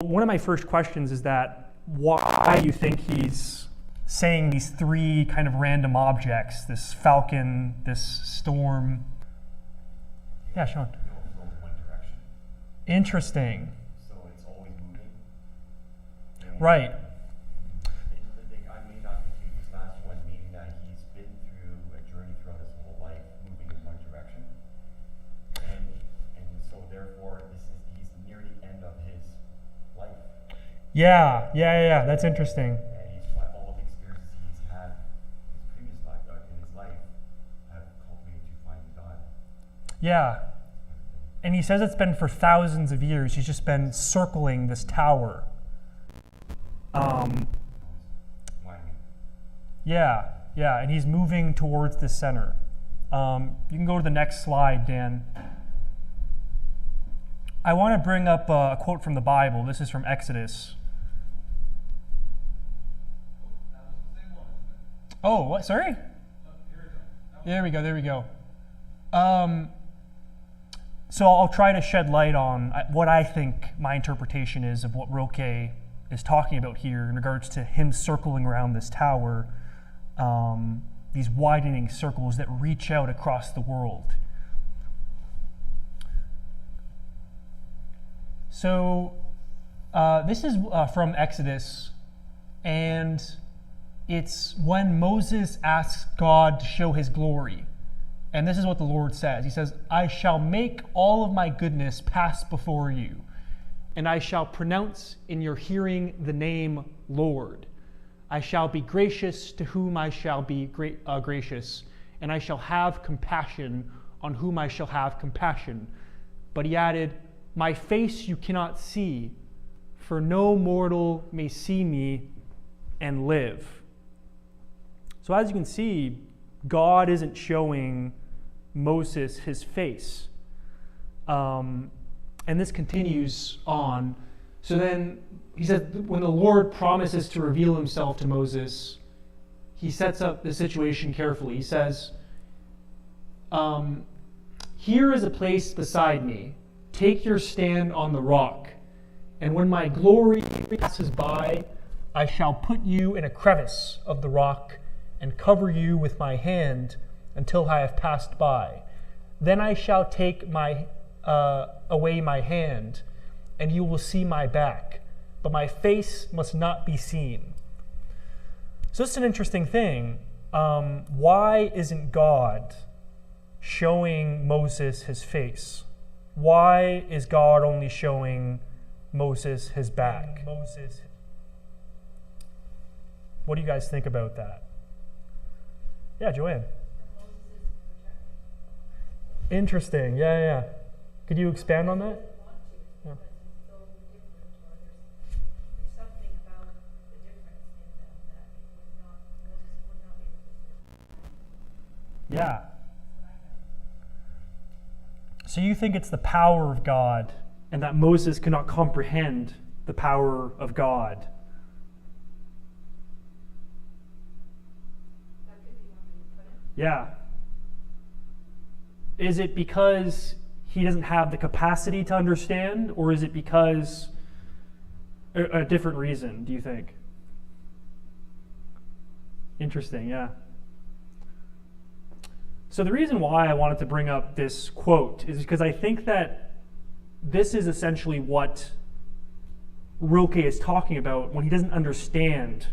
One of my first questions is that why do you think he's saying these three kind of random objects, this falcon, this storm? Yeah, Sean. It will flow in one direction. Interesting. So it's always moving. Right. I may not complete this last one, meaning that he's been through a journey throughout his whole life moving in one direction. And so therefore he's near the end of his life. Yeah. That's interesting. And all of the experiences he's had in his life have culminated to finding God. Yeah. And he says it's been for thousands of years. He's just been circling this tower. Yeah, and he's moving towards the center. You can go to the next slide, Dan. I want to bring up a quote from the Bible. This is from Exodus. Oh, what? Sorry? There we go. So I'll try to shed light on what I think my interpretation is of what Rilke is talking about here in regards to him circling around this tower, these widening circles that reach out across the world. So this is from Exodus, and it's when Moses asks God to show his glory. And this is what the Lord says. He says, I shall make all of my goodness pass before you, and I shall pronounce in your hearing the name Lord. I shall be gracious to whom I shall be gracious, and I shall have compassion on whom I shall have compassion. But he added, my face you cannot see, for no mortal may see me and live. So as you can see, God isn't showing Moses his face. And this continues on. So then he said, when the Lord promises to reveal himself to Moses, he sets up the situation carefully. He says, here is a place beside me. Take your stand on the rock. And when my glory passes by, I shall put you in a crevice of the rock and cover you with my hand until I have passed by. Then I shall take away my hand, and you will see my back, but my face must not be seen. So it's an interesting thing. Why isn't God showing Moses his face? Why is God only showing Moses his back? What do you guys think about that? Yeah, Joanne. Interesting. Yeah. Could you expand on that? Yeah. Yeah. So you think it's the power of God, and that Moses cannot comprehend the power of God? Yeah. Is it because he doesn't have the capacity to understand, or is it because a different reason, do you think? Interesting, yeah. So the reason why I wanted to bring up this quote is because I think that this is essentially what Rilke is talking about when he doesn't understand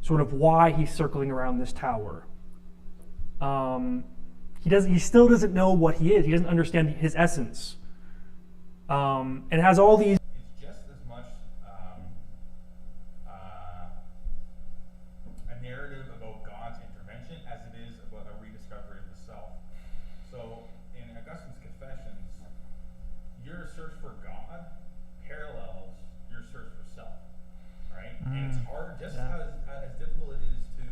sort of why he's circling around this tower. He still doesn't know what he is. He doesn't understand his essence. And it has all these. It's just as much a narrative about God's intervention as it is about a rediscovery of the self. So in Augustine's Confessions, your search for God parallels your search for self, right? And it's hard, just as difficult it is to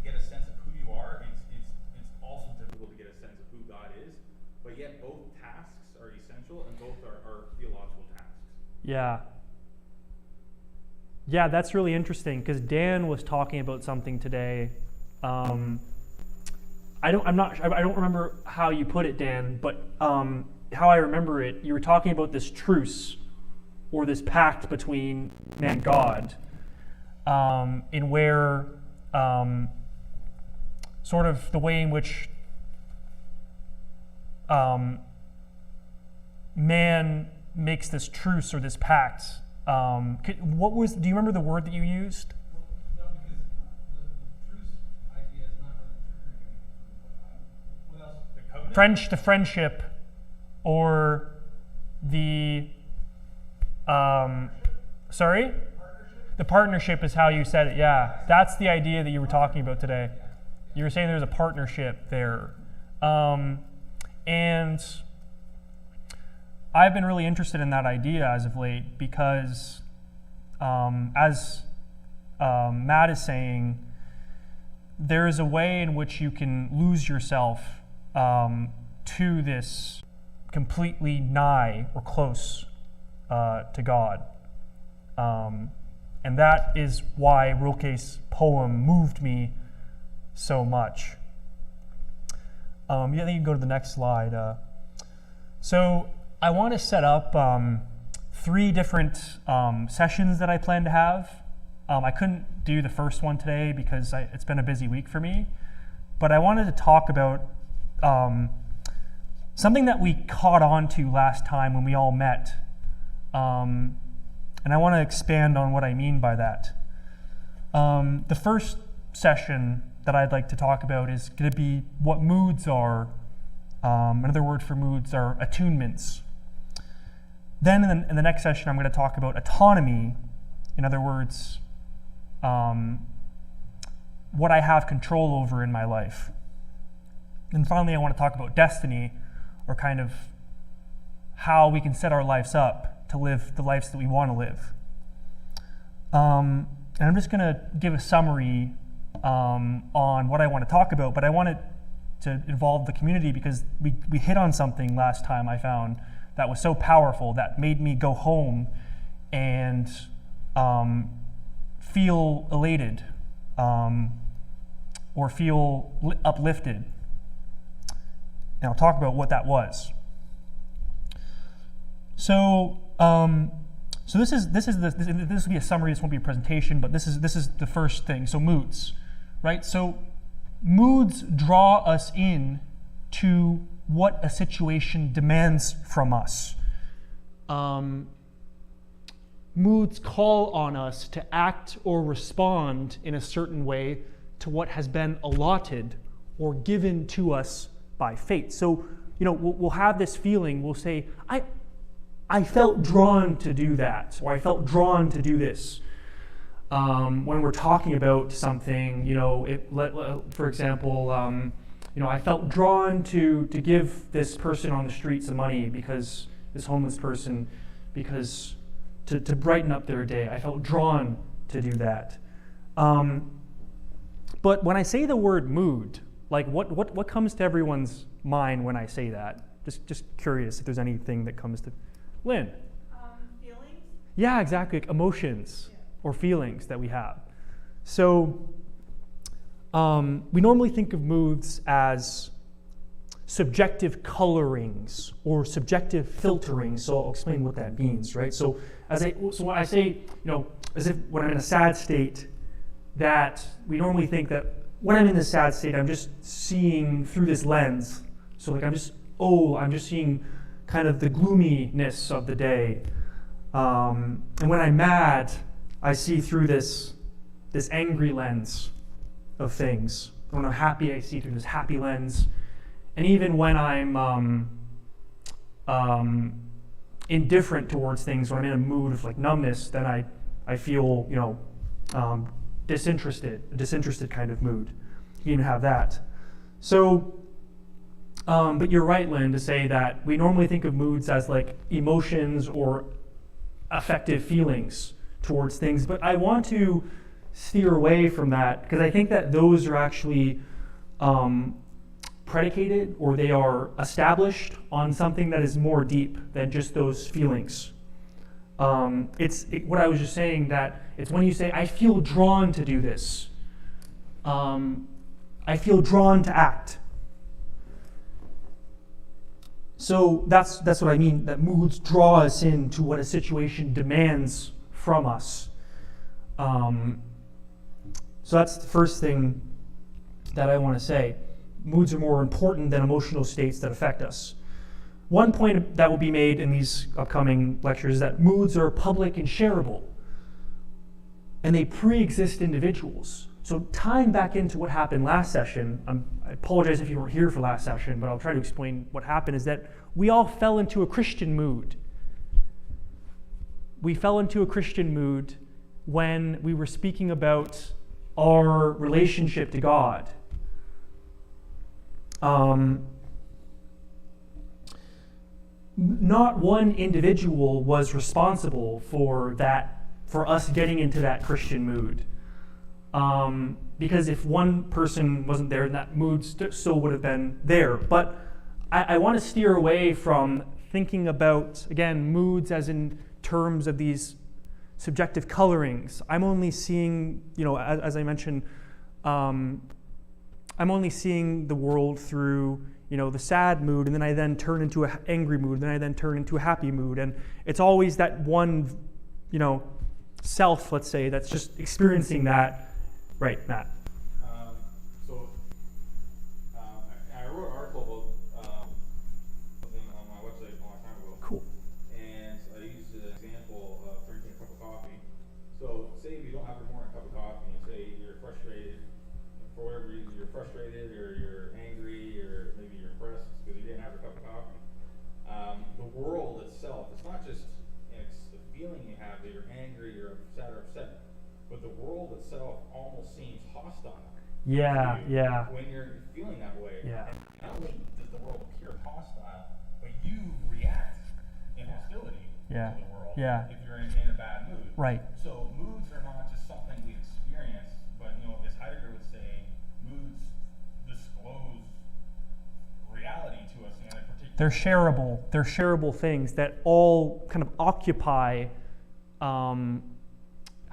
get a sense of who you are, it's also difficult to get a sense of who God is, but yet both tasks are essential and both are theological tasks. Yeah, that's really interesting because Dan was talking about something today. I don't remember how you put it, Dan, but how I remember it, you were talking about this truce or this pact between man and God, in where sort of the way in which man makes this truce or this pact. Do you remember the word that you used? No, because the truce idea is not really triggering anything. What else? The covenant? The friendship, or the sorry? The partnership is how you said it. Yeah, that's the idea that you were talking about today. You were saying there's a partnership there, and I've been really interested in that idea as of late because, as Matt is saying, there is a way in which you can lose yourself to this completely nigh or close to God. And that is why Rilke's poem moved me so much. I think you can go to the next slide. So I want to set up 3 different sessions that I plan to have. I couldn't do the first one today because it's been a busy week for me, but I wanted to talk about something that we caught on to last time when we all met. And I want to expand on what I mean by that. The first session that I'd like to talk about is going to be what moods are. Another word for moods are attunements. Then in the next session, I'm going to talk about autonomy. In other words, what I have control over in my life. And finally, I want to talk about destiny, or kind of how we can set our lives up to live the lives that we want to live. And I'm just going to give a summary on what I want to talk about, but I want it to involve the community because we hit on something last time I found that was so powerful that made me go home and feel elated or feel uplifted. And I'll talk about what that was. So this will be a summary. This won't be a presentation, but this is the first thing. So moods, right? So moods draw us in to what a situation demands from us. Moods call on us to act or respond in a certain way to what has been allotted or given to us by fate. So, we'll have this feeling. We'll say, I felt drawn to do that, or I felt drawn to do this. When we're talking about something, for example, I felt drawn to give this person on the street some money because this homeless person, because to brighten up their day. I felt drawn to do that. But when I say the word mood, like what comes to everyone's mind when I say that? Just curious if there's anything that comes to Lynn. Feelings? Yeah, exactly. Like emotions or feelings that we have. So we normally think of moods as subjective colorings or subjective filtering. So I'll explain what that means, right? So when I say, as if when I'm in a sad state, that we normally think that when I'm in this sad state, I'm just seeing through this lens. So like I'm just seeing kind of the gloominess of the day. And when I'm mad, I see through this angry lens of things. When I'm happy, I see through this happy lens. And even when I'm indifferent towards things, when I'm in a mood of like numbness, then I feel, a disinterested kind of mood. You can even have that. So, but you're right, Lynn, to say that we normally think of moods as like emotions or affective feelings towards things. But I want to steer away from that because I think that those are actually predicated, or they are established on something that is more deep than just those feelings. What I was just saying, that it's when you say, I feel drawn to do this. I feel drawn to act. So that's what I mean, that moods draw us into what a situation demands from us. So that's the first thing that I want to say. Moods are more important than emotional states that affect us. One point that will be made in these upcoming lectures is that moods are public and shareable, and they pre-exist individuals. So tying back into what happened last session, I apologize if you weren't here for last session, but I'll try to explain what happened, is that we all fell into a Christian mood. We fell into a Christian mood when we were speaking about our relationship to God. Not one individual was responsible for us getting into that Christian mood. Because if one person wasn't there, that mood still would have been there. But I want to steer away from thinking about, again, moods as in terms of these subjective colorings. I'm only seeing, as I mentioned, I'm only seeing the world through, the sad mood, and then I then turn into an angry mood, and then I then turn into a happy mood. And it's always that one, self, let's say, that's just experiencing that. Right, Matt. I wrote an article about something on my website a long time ago. Cool. And I used an example of drinking a cup of coffee. So say if you don't have a morning cup of coffee, and say you're frustrated, for whatever reason you're frustrated, or you're angry, or maybe you're depressed because you didn't have a cup of coffee. The world itself, it's not just the feeling you have that you're angry, you're sad or upset, but the world itself almost seems hostile. Yeah, to you yeah. When you're feeling that way. Yeah. And not only does the world appear hostile, but you react in hostility Yeah. to the world. Yeah. If you're in a bad mood. Right. So moods are not just something we experience, but as Heidegger would say, moods disclose reality to us in a particular. They're shareable. They're shareable things that all kind of occupy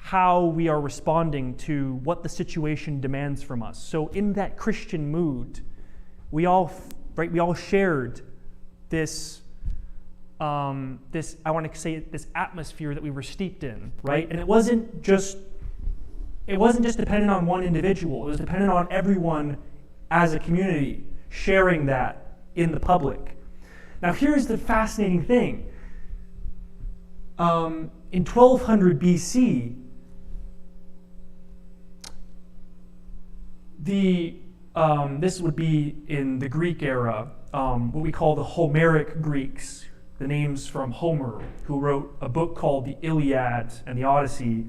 how we are responding to what the situation demands from us. So in that Christian mood, we all shared this I want to say this atmosphere that we were steeped in, right? And it wasn't just dependent on one individual. It was dependent on everyone as a community sharing that in the public. Now here's the fascinating thing. In 1200 BC, this would be in the Greek era, what we call the Homeric Greeks, the names from Homer, who wrote a book called the Iliad and the Odyssey.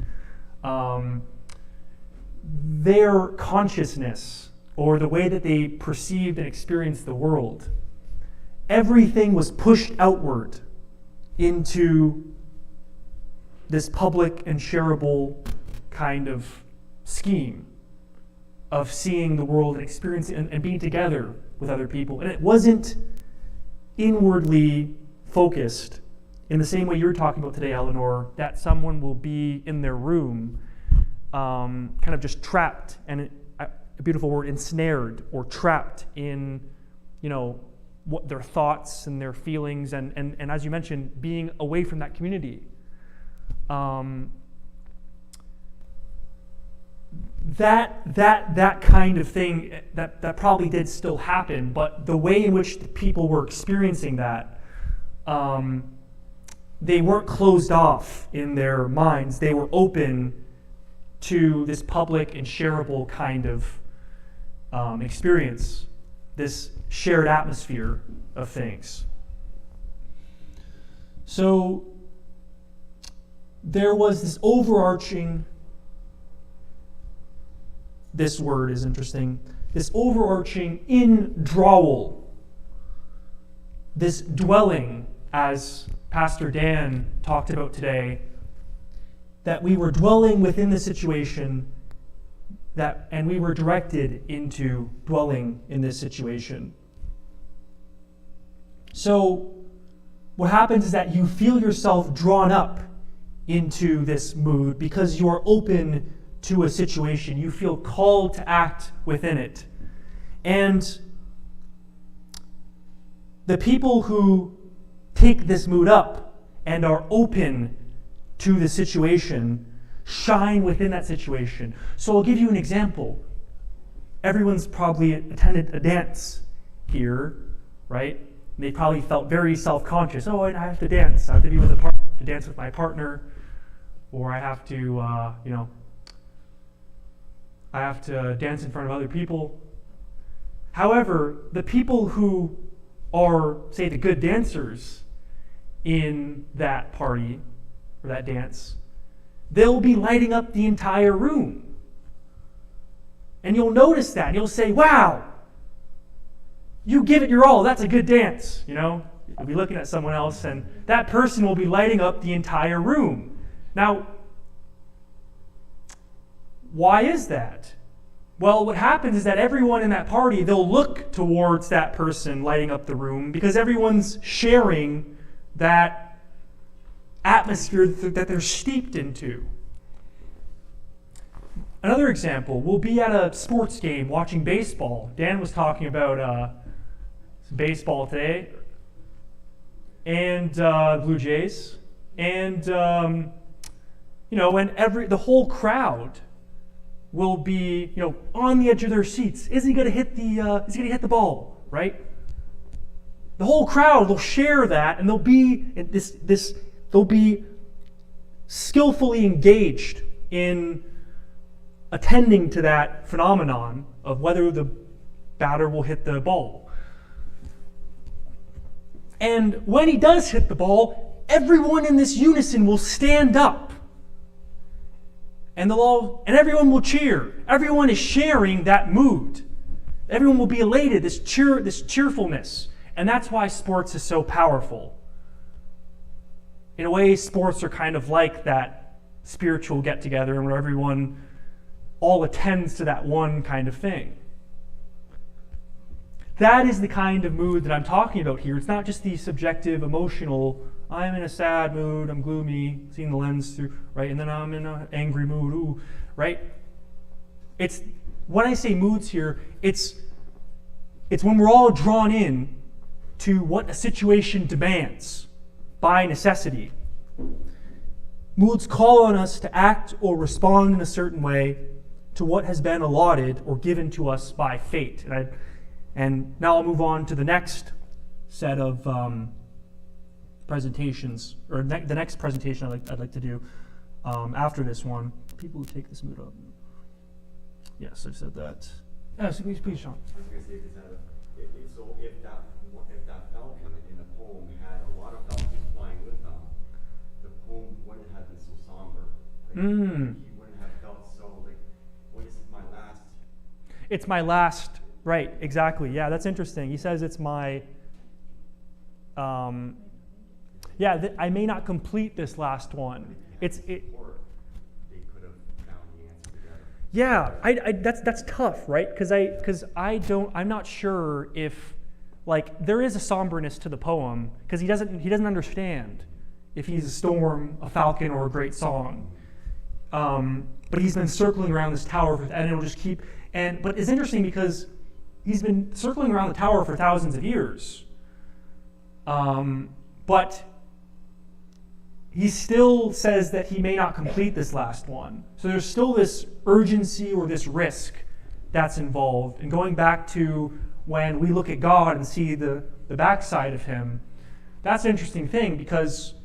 Their consciousness, or the way that they perceived and experienced the world, everything was pushed outward into this public and shareable kind of scheme of seeing the world and experiencing and being together with other people. And it wasn't inwardly focused in the same way you're talking about today, Eleanor, that someone will be in their room kind of just trapped, and a beautiful word, ensnared or trapped in, what their thoughts and their feelings, and as you mentioned, being away from that community. That kind of thing, that probably did still happen, but the way in which the people were experiencing that, they weren't closed off in their minds. They were open to this public and shareable kind of experience, this shared atmosphere of things. So there was this overarching, this word is interesting, this overarching indrawal, this dwelling, as Pastor Dan talked about today, that we were dwelling within the situation and we were directed into dwelling in this situation. So what happens is that you feel yourself drawn up into this mood because you are open to a situation. You feel called to act within it. And the people who take this mood up and are open to the situation shine within that situation. So I'll give you an example. Everyone's probably attended a dance here, right? And they probably felt very self-conscious. Oh, I have to dance. I have to be with to dance with my partner, or I have to, I have to dance in front of other people. However, the people who are, say, the good dancers in that party or that dance, they'll be lighting up the entire room. And you'll notice that, and you'll say, wow, you give it your all, that's a good dance, You'll be looking at someone else, and that person will be lighting up the entire room. Now, why is that? Well, what happens is that everyone in that party, they'll look towards that person lighting up the room because everyone's sharing that atmosphere that they're steeped into. Another example, we'll be at a sports game watching baseball. Dan was talking about baseball today, and Blue Jays, and when the whole crowd will be on the edge of their seats. Is he going to hit the ball, right? The whole crowd will share that, and they'll be skillfully engaged in attending to that phenomenon of whether the batter will hit the ball. And when he does hit the ball, everyone in this unison will stand up. And everyone will cheer. Everyone is sharing that mood. Everyone will be elated, this cheerfulness. And that's why sports is so powerful. In a way, sports are kind of like that spiritual get-together where everyone all attends to that one kind of thing. That is the kind of mood that I'm talking about here. It's not just the subjective, emotional, I'm in a sad mood, I'm gloomy, seeing the lens through, right? And then I'm in an angry mood, ooh, right? It's, when I say moods here, it's when we're all drawn in to what a situation demands by necessity. Moods call on us to act or respond in a certain way to what has been allotted or given to us by fate. And now I'll move on to the next set of presentations, or the next presentation I'd like to do after this one. People who take this mood up. Yes, I said that. Yes, please, Sean. I was going to say, if that falcon in the poem had a lot of falcons flying with them, the poem wouldn't have been so somber. He wouldn't have felt so this is my last. It's my last, right, exactly. Yeah, that's interesting. He says it's my, I may not complete this last one. Or they could have found the answer together. Yeah, that's tough, right? Because I'm not sure if, there is a somberness to the poem because he doesn't understand if he's a storm, a falcon, or a great song. But he's been circling around this tower, and it'll just keep. But it's interesting because he's been circling around the tower for thousands of years. But he still says that he may not complete this last one. So there's still this urgency or this risk that's involved. And going back to when we look at God and see the backside of him, that's an interesting thing because,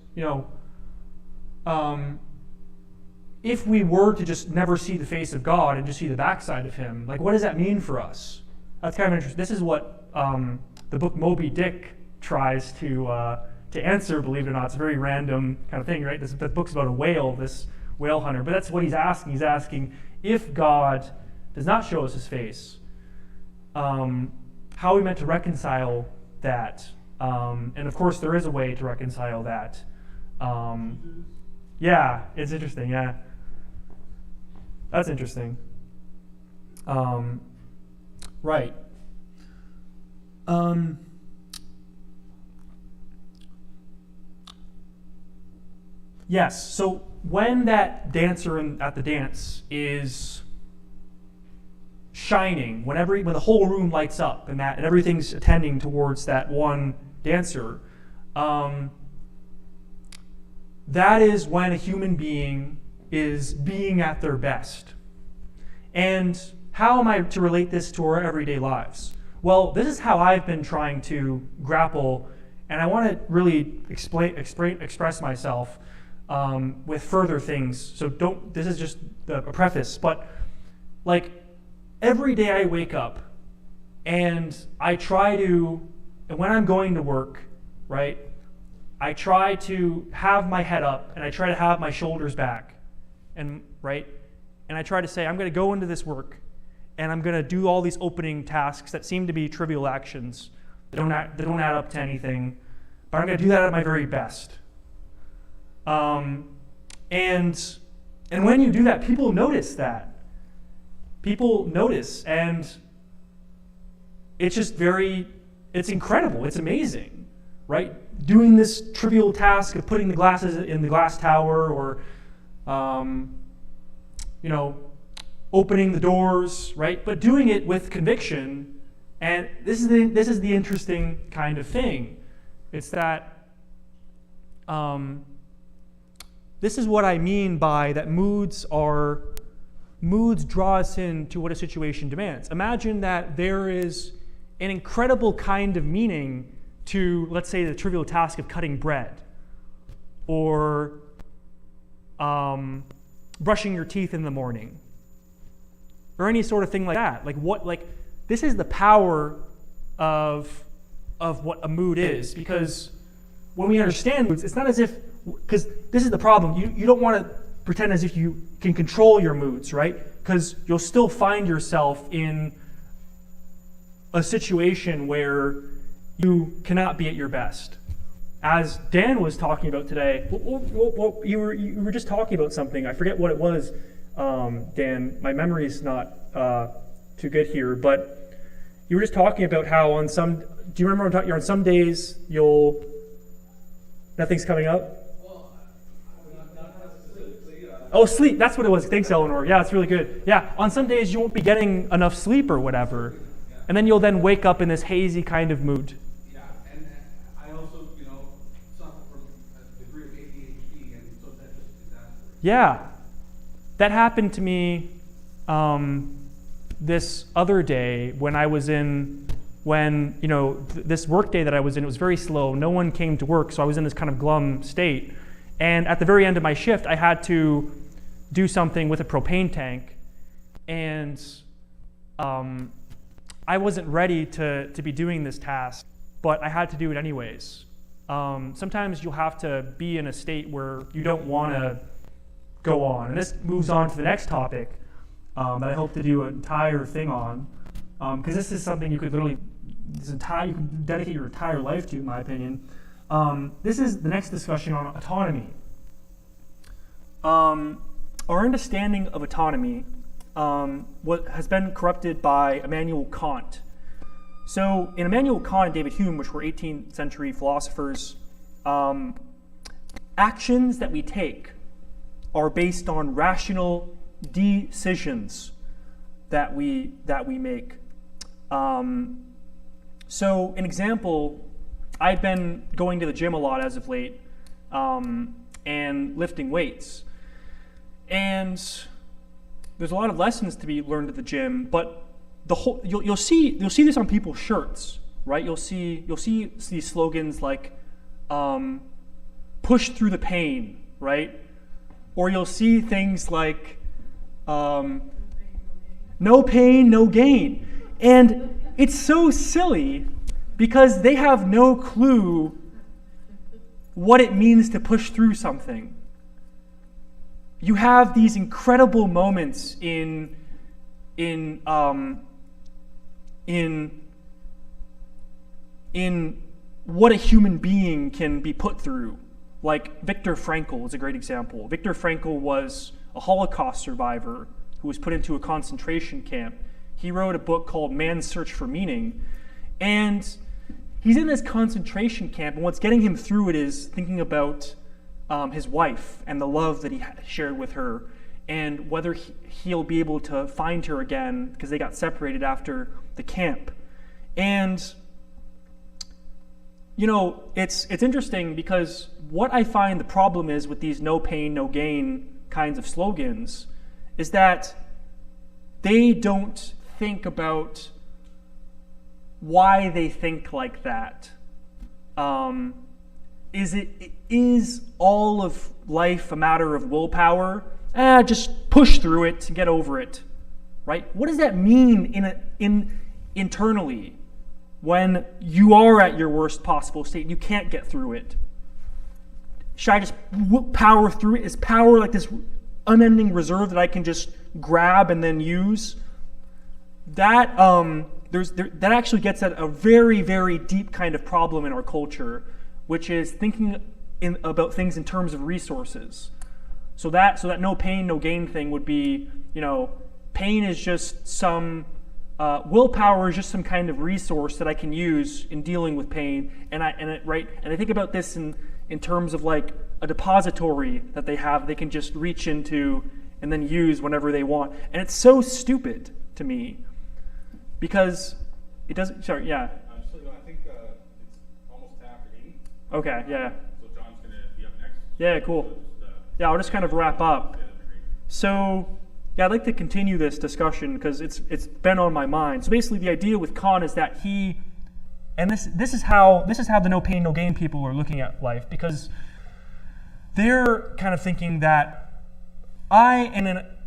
if we were to just never see the face of God and just see the backside of him, what does that mean for us? That's kind of interesting. This is what the book Moby Dick tries to answer, believe it or not. It's a very random kind of thing, right? The book's about a whale, this whale hunter. But that's what he's asking. He's asking, if God does not show us his face, how are we meant to reconcile that? And of course, there is a way to reconcile that. Yeah, it's interesting, yeah. That's interesting. Right. Yes, so when that dancer at the dance is shining, when the whole room lights up and everything's attending towards that one dancer, that is when a human being is being at their best. And how am I to relate this to our everyday lives? Well, this is how I've been trying to grapple, and I want to really express myself with further things. So this is just a preface, but like every day I wake up and I try to, and when I'm going to work, right, I try to have my head up and I try to have my shoulders back, and right, and I try to say, I'm going to go into this work and I'm going to do all these opening tasks that seem to be trivial actions. They don't add up to anything, but I'm going to do that at my very best. And when you do that, people notice that. People notice, and it's just it's incredible. It's amazing, right? Doing this trivial task of putting the glasses in the glass tower, or, opening the doors, right? But doing it with conviction, and this is the interesting kind of thing. It's that this is what I mean by that moods draw us into what a situation demands. Imagine that there is an incredible kind of meaning to, let's say, the trivial task of cutting bread, or brushing your teeth in the morning, or any sort of thing like that. This is the power of what a mood is, because when we understand moods, it's not as if, because this is the problem, you don't want to pretend as if you can control your moods, right? Because you'll still find yourself in a situation where you cannot be at your best. As Dan was talking about today, you were just talking about something. I forget what it was, Dan. My memory's not too good here, but you were just talking about how on some. Do you remember on some days nothing's coming up? Oh, sleep. That's what it was. Thanks, Eleanor. Yeah, it's really good. Yeah, on some days you won't be getting enough sleep or whatever, and then you'll wake up in this hazy kind of mood. Yeah, and I also, suffer from a degree of ADHD, and so that just exasperates. Yeah, that happened to me this other day when I was this work day that I was in, it was very slow. No one came to work, so I was in this kind of glum state. And at the very end of my shift, I had to do something with a propane tank, and I wasn't ready to be doing this task, but I had to do it anyways. Sometimes you'll have to be in a state where you don't want to go on. And this moves on to the next topic that I hope to do an entire thing on, because this is something you could literally, you can dedicate your entire life to, in my opinion. This is the next discussion on autonomy. Our understanding of autonomy has been corrupted by Immanuel Kant. So in Immanuel Kant and David Hume, which were 18th century philosophers, actions that we take are based on rational decisions that we make. So an example, I've been going to the gym a lot as of late, and lifting weights. And there's a lot of lessons to be learned at the gym, but you'll see this on people's shirts, right? You'll see these slogans like "push through the pain," right? Or you'll see things like "no pain, no gain," and it's so silly because they have no clue what it means to push through something. You have these incredible moments in what a human being can be put through. Like Viktor Frankel is a great example. Viktor Frankel was a Holocaust survivor who was put into a concentration camp. He wrote a book called Man's Search for Meaning, and he's in this concentration camp, and what's getting him through it is thinking about his wife and the love that he shared with her, and whether he'll be able to find her again because they got separated after the camp. And it's interesting because what I find the problem is with these no pain, no gain kinds of slogans is that they don't think about why they think like that. Is all of life a matter of willpower? Just push through it and get over it, right? What does that mean internally when you are at your worst possible state and you can't get through it? Should I just power through it? Is power like this unending reserve that I can just grab and then use? That that actually gets at a very, very deep kind of problem in our culture, which is thinking about things in terms of resources. So that no pain, no gain thing would be, pain is just some, willpower is just some kind of resource that I can use in dealing with pain. And I think about this in terms of like a depository that they can just reach into and then use whenever they want. And it's so stupid to me because it doesn't, sorry, yeah. So I think it's almost after 8. Okay, yeah. So John's going to be up next. Yeah, cool. Yeah, I'll just kind of wrap up. So, yeah, I'd like to continue this discussion because it's been on my mind. So basically, the idea with Kant is that this is how the no pain, no gain people are looking at life, because they're kind of thinking that I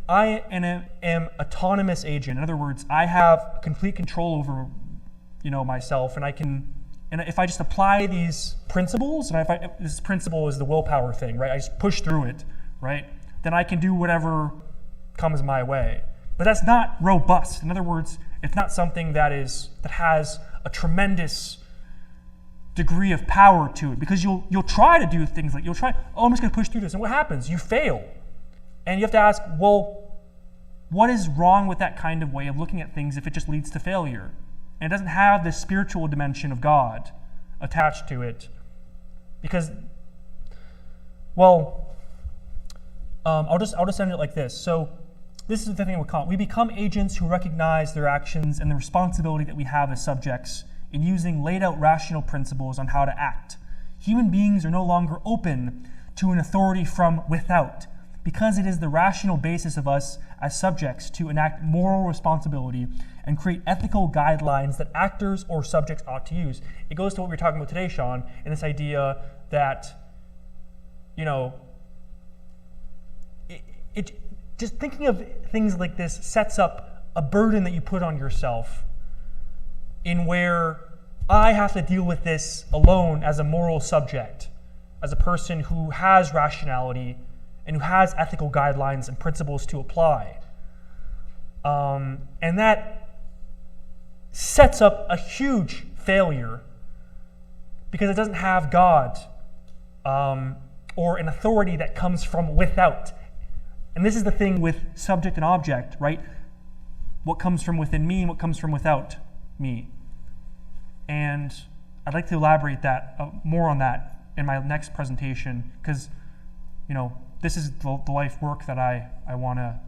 am autonomous agent. In other words, I have complete control over myself, and if I just apply these principles, and this principle is the willpower thing, right? I just push through it, right? Then I can do whatever comes my way. But that's not robust. In other words, it's not something that has a tremendous degree of power to it, because you'll try to do things like, I'm just going to push through this, and what happens? You fail. And you have to ask, well, what is wrong with that kind of way of looking at things if it just leads to failure? And it doesn't have this spiritual dimension of God attached to it. Because, well, I'll just end it like this. So this is the thing with Kant. We become agents who recognize their actions and the responsibility that we have as subjects in using laid out rational principles on how to act. Human beings are no longer open to an authority from without, because it is the rational basis of us as subjects to enact moral responsibility and create ethical guidelines that actors or subjects ought to use. It goes to what we were talking about today, Sean, in this idea that, just thinking of things like this sets up a burden that you put on yourself, in where I have to deal with this alone as a moral subject, as a person who has rationality and who has ethical guidelines and principles to apply. And that sets up a huge failure because it doesn't have God or an authority that comes from without. And this is the thing with subject and object, right? What comes from within me and what comes from without me. And I'd like to elaborate more on that in my next presentation, because this is the life work that I want to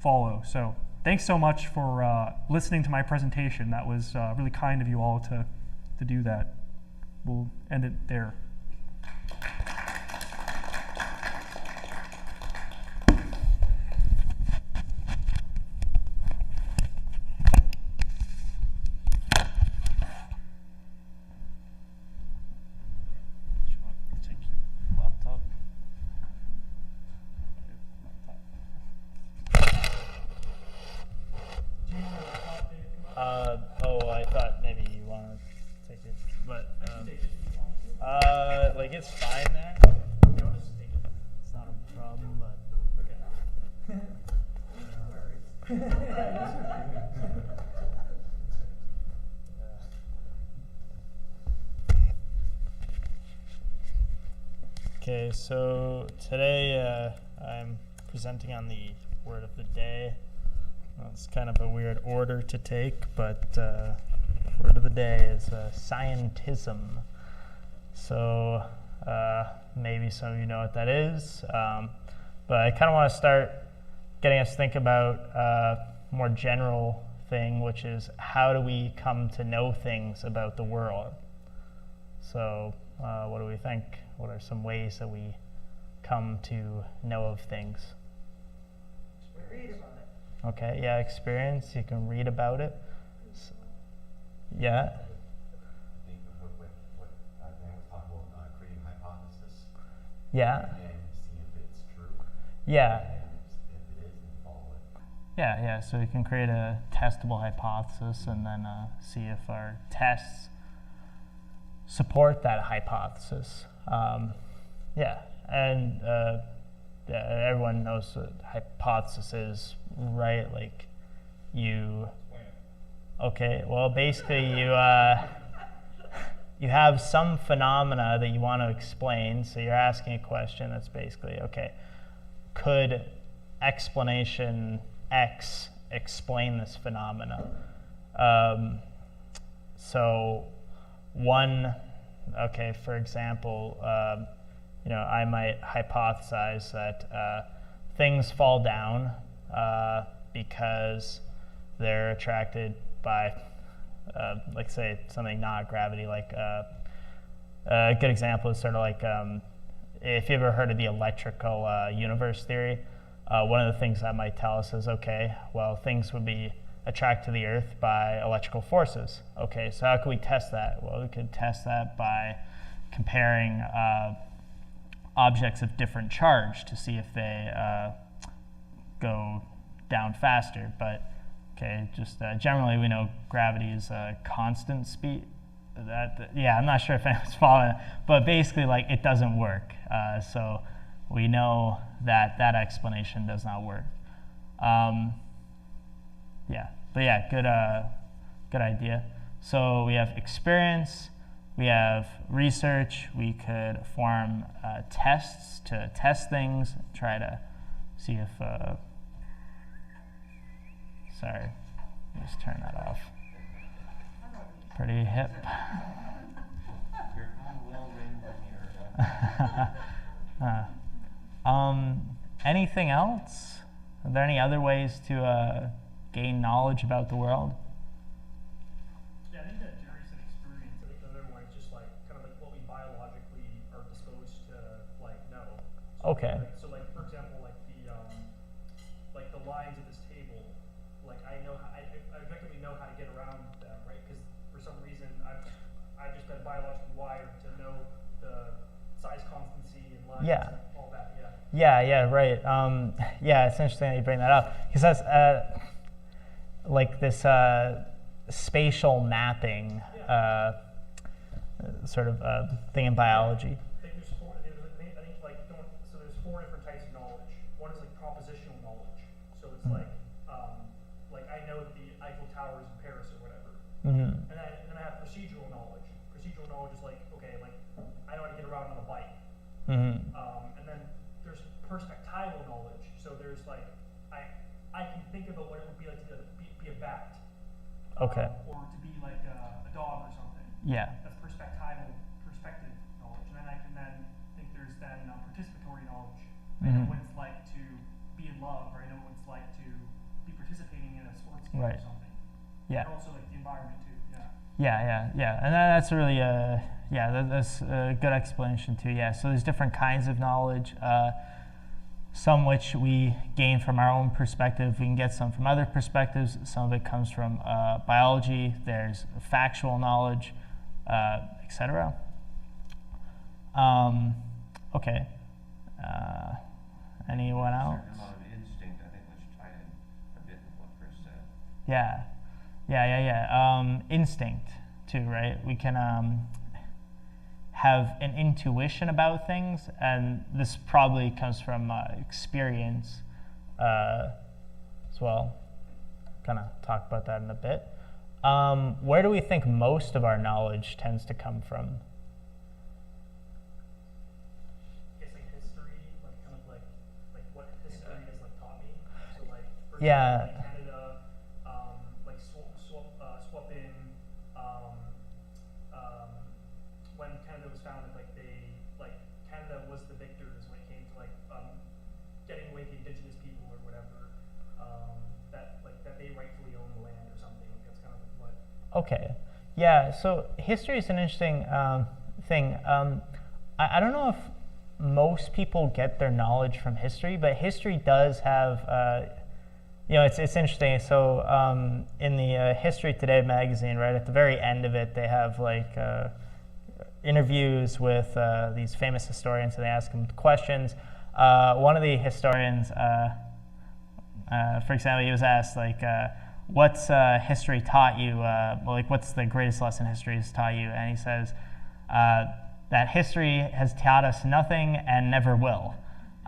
follow. So thanks so much for listening to my presentation. That was really kind of you all to do that. We'll end it there. I thought maybe you want to take it, but it's fine there. It's not a problem, but okay, so today I'm presenting on the word of the day. Well, it's kind of a weird order to take, but word of the day is Scientism. So maybe some of you know what that is, but I kind of want to start getting us to think about a more general thing, which is how do we come to know things about the world? So what do we think? What are some ways that we come to know of things? Read about it. Okay, yeah, experience. You can read about it. Yeah. I think what Dan was talking about, creating hypothesis Yeah. and see if it's true. Yeah. And if it is, then follow it. Yeah. So we can create a testable hypothesis and then see if our tests support that hypothesis. Yeah, and everyone knows what hypothesis is, right? Like you. Okay, well, basically you have some phenomena that you want to explain, so you're asking a question that's basically, okay, could explanation X explain this phenomena? So one, okay, for example, I might hypothesize that things fall down because they're attracted by, like, say, something not gravity. Like a good example is sort of like if you ever heard of the electrical universe theory, one of the things that might tell us is, okay, well, things would be attracted to the Earth by electrical forces. Okay, so how can we test that? Well, we could test that by comparing objects of different charge to see if they go down faster. But okay, just generally we know gravity is a constant speed. Yeah, I'm not sure if anyone's following, but basically, like, it doesn't work. So we know that that explanation does not work. Good idea. So we have experience, we have research, we could form tests to test things, try to see if, sorry, just turn that off. Pretty hip. Your phone will ring when you're Anything else? Are there any other ways to gain knowledge about the world? Yeah, I think that Jerry said experience. I think the other one is just like kind of like what we biologically are disposed to like know. So Okay. Like, for example, like the lines of this table, like I effectively know how to get around them, right? Because for some reason I've just been biologically wired to know the size constancy and lines Yeah. and all that. Yeah, right. Yeah, it's interesting that you bring that up. Because that's like this spatial mapping sort of thing in biology. I think there's four different types of knowledge. One is like propositional knowledge. So it's like I know that the Eiffel Tower is in Paris or whatever. Mm-hmm. And then I have procedural knowledge. Procedural knowledge is like, okay, like I know how to get around on a bike. Mm-hmm. And then there's perspectival knowledge. So there's like I can think about what it would be like to be a bat. Okay. Or to be like a dog or something. Yeah. That's perspective knowledge. And then I can then think there's then participatory knowledge. I know what it's like to be in love, or I know what it's like to be participating in a sports game Right. or something. Yeah. And also like the environment too. Yeah. And that's really that's a good explanation too. Yeah. So there's different kinds of knowledge. Some which we gain from our own perspective. We can get some from other perspectives. Some of it comes from biology. There's factual knowledge, etc. Okay. Anyone else? A certain amount of instinct, I think, which tied in a bit with what Chris said. Yeah. Instinct too, right? We can have an intuition about things, and this probably comes from experience as well. Kind of talk about that in a bit. Where do we think most of our knowledge tends to come from? I guess like history, like kind of like what history has like taught me. So like for Yeah. example, like Canada, like swap in when Canada was founded, Canada was the victors when it came to getting away with the indigenous people or whatever, that they rightfully own the land or something. Like that's kind of like what. Okay. Yeah. So history is an interesting thing. I don't know if most people get their knowledge from history, but history does have, it's interesting. So in the History Today magazine, right, at the very end of it, they have like interviews with these famous historians, and they ask them questions. One of the historians, for example, he was asked, like, what's history taught you? Like, what's the greatest lesson history has taught you? And he says, that history has taught us nothing and never will.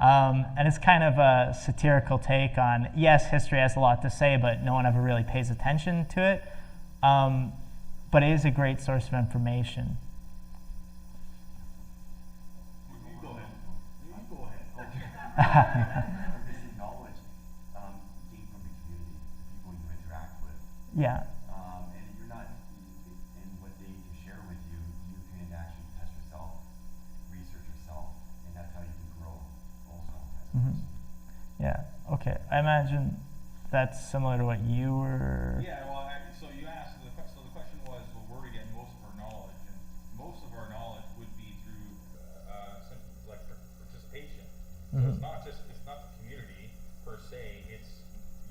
And it's kind of a satirical take on, yes, history has a lot to say, but no one ever really pays attention to it. But it is a great source of information. Go ahead. This knowledge gained from the community, the people you interact with. Yeah. And you're not, in what they share with you, you can actually test yourself, research yourself, and that's how you can grow also as a person. Yeah. Okay. I imagine that's similar to what you were. Yeah, well, so you asked, so the question was, well, where do we get most of our knowledge? And most of our knowledge would be through like participation. So it's not the community per se, it's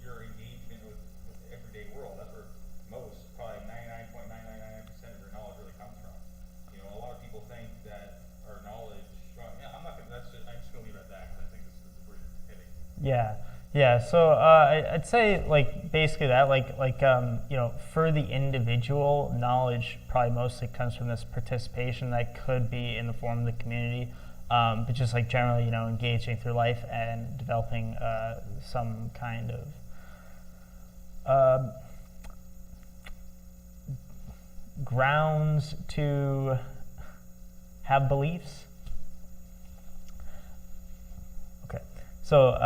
your engagement with the everyday world. That's where most, probably 99.999% of your knowledge really comes from. You know, a lot of people think that our knowledge, I'm just gonna leave it at that, because I think this is where you're hitting. Yeah. Yeah, so I'd say like basically that for the individual, knowledge probably mostly comes from this participation that could be in the form of the community, but just like generally engaging through life and developing some kind of grounds to have beliefs. So,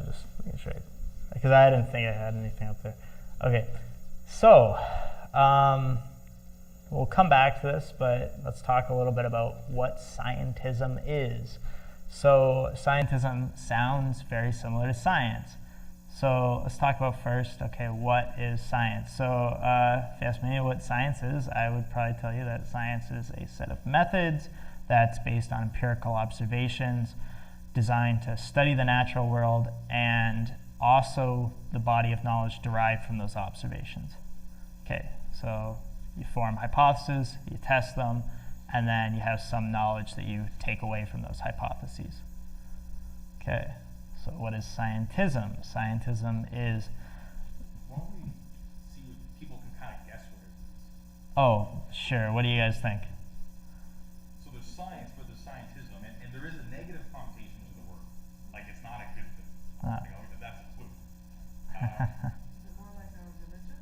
just making sure, because I didn't think I had anything up there. Okay, so we'll come back to this, but let's talk a little bit about what scientism is. So, scientism sounds very similar to science. So, let's talk about first, okay, what is science? So, if you ask me what science is, I would probably tell you that science is a set of methods that's based on empirical observations, designed to study the natural world and also the body of knowledge derived from those observations. Okay, so you form hypotheses, you test them, and then you have some knowledge that you take away from those hypotheses. Okay, so what is scientism? Scientism is... Why don't we see if people can kind of guess what it is? Oh, sure. What do you guys think? So there's science for the scientism, and there is a negative connotation to the word. Like, it's not a good thing. That's a clue. Is it more like a religion?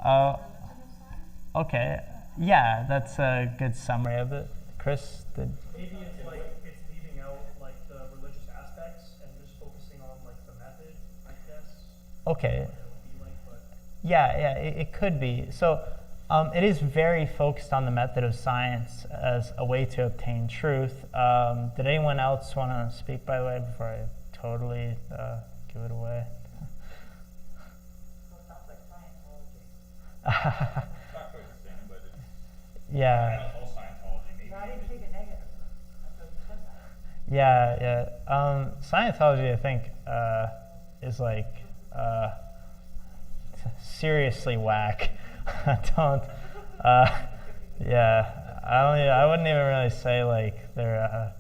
Religion of science? Okay. Yeah, that's a good summary of it. Chris, did... Maybe it's like it's leaving out like the religious aspects and just focusing on like the method, I guess. Okay. What it would be like, but Yeah, it could be. So it is very focused on the method of science as a way to obtain truth. Did anyone else want to speak, by the way, before I totally give it away? So it sounds like Scientology. It's not quite the same, but it's Yeah. not all Scientology. Maybe. No, I didn't take it negative. I thought you said that. Yeah. Scientology, I think, is like seriously whack. I wouldn't even really say like they're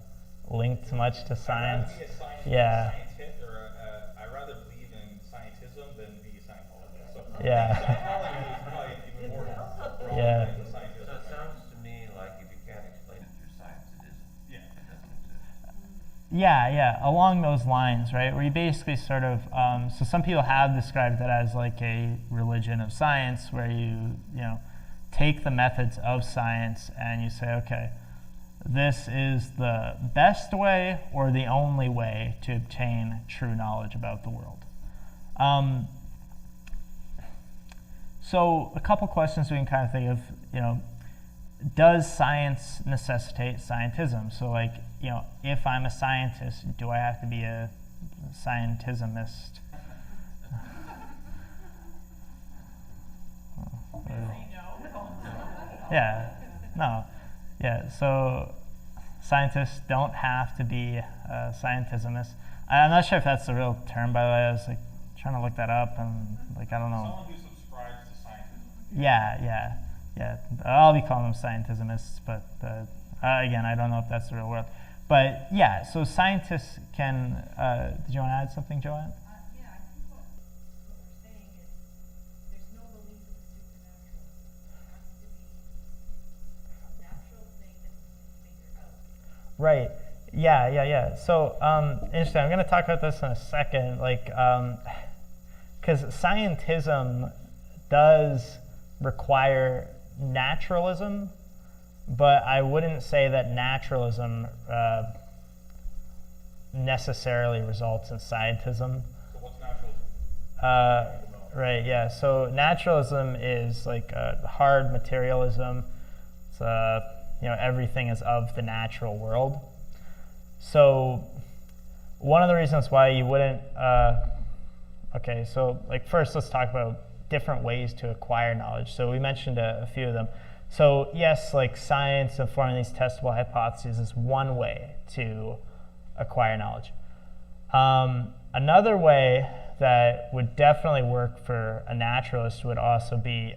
linked much to science. Yeah. I'd rather believe in scientism than be a Scientologist. So Yeah. Scientology is probably even more broad Yeah. than scientism. So it sounds to me like if you can't explain it through science, it isn't. Yeah. It doesn't exist. Yeah, along those lines, right? Where you basically sort of, so some people have described it as like a religion of science, where you take the methods of science and you say, okay, this is the best way or the only way to obtain true knowledge about the world. So a couple questions we can kind of think of, does science necessitate scientism? So like, if I'm a scientist, do I have to be a scientismist? Yeah, no. Yeah, so scientists don't have to be scientismists. I'm not sure if that's the real term, by the way. I was like trying to look that up, and like I don't know. Someone who subscribes to scientism. Yeah. I'll be calling them scientismists, but again, I don't know if that's the real word. But yeah, so scientists can. Did you want to add something, Joanne? Yeah, I think what we're saying is there's no belief in the supernatural. It has to be a natural thing that we can figure out. Right. Yeah. So interesting. I'm going to talk about this in a second, because scientism does require naturalism, but I wouldn't say that naturalism necessarily results in scientism. So what's naturalism? Right. Yeah. So naturalism is like hard materialism. It's everything is of the natural world. So one of the reasons why you wouldn't, first let's talk about different ways to acquire knowledge. So we mentioned a few of them. So yes, like science and forming these testable hypotheses is one way to acquire knowledge. Another way that would definitely work for a naturalist would also be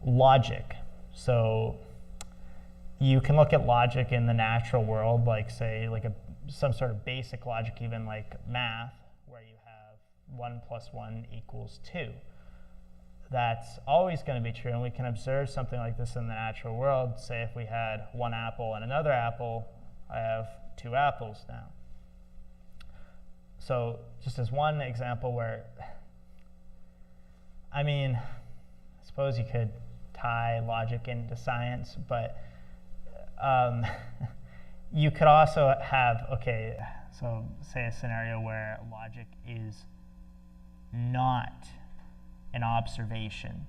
logic. So you can look at logic in the natural world, like say some sort of basic logic, even like math, where you have 1 + 1 = 2. That's always going to be true, and we can observe something like this in the natural world. Say if we had 1 apple and another apple, I have 2 apples now. So just as one example where, I suppose you could tie logic into science, but you could also have, so say a scenario where logic is not an observation,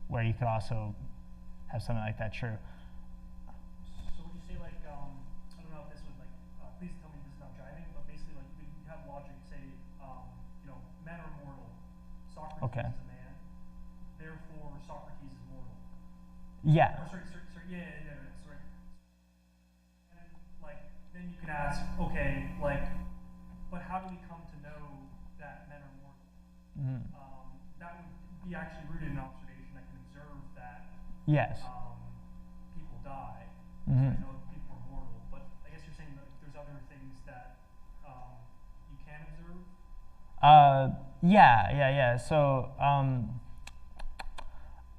where you could also have something like that true. So would you say I don't know if this would please tell me this is not driving, but basically you have logic say, men are mortal. Socrates Okay. is a man, therefore Socrates is mortal. Yeah. Or sorry, yeah, sorry. And then you can ask, okay, but how do we come to know that men are mortal? Mm-hmm. That would be actually rooted in observation. I can observe that Yes. people die. Mm-hmm. So I know that people are mortal, but I guess you're saying that there's other things that you can observe? Yeah. So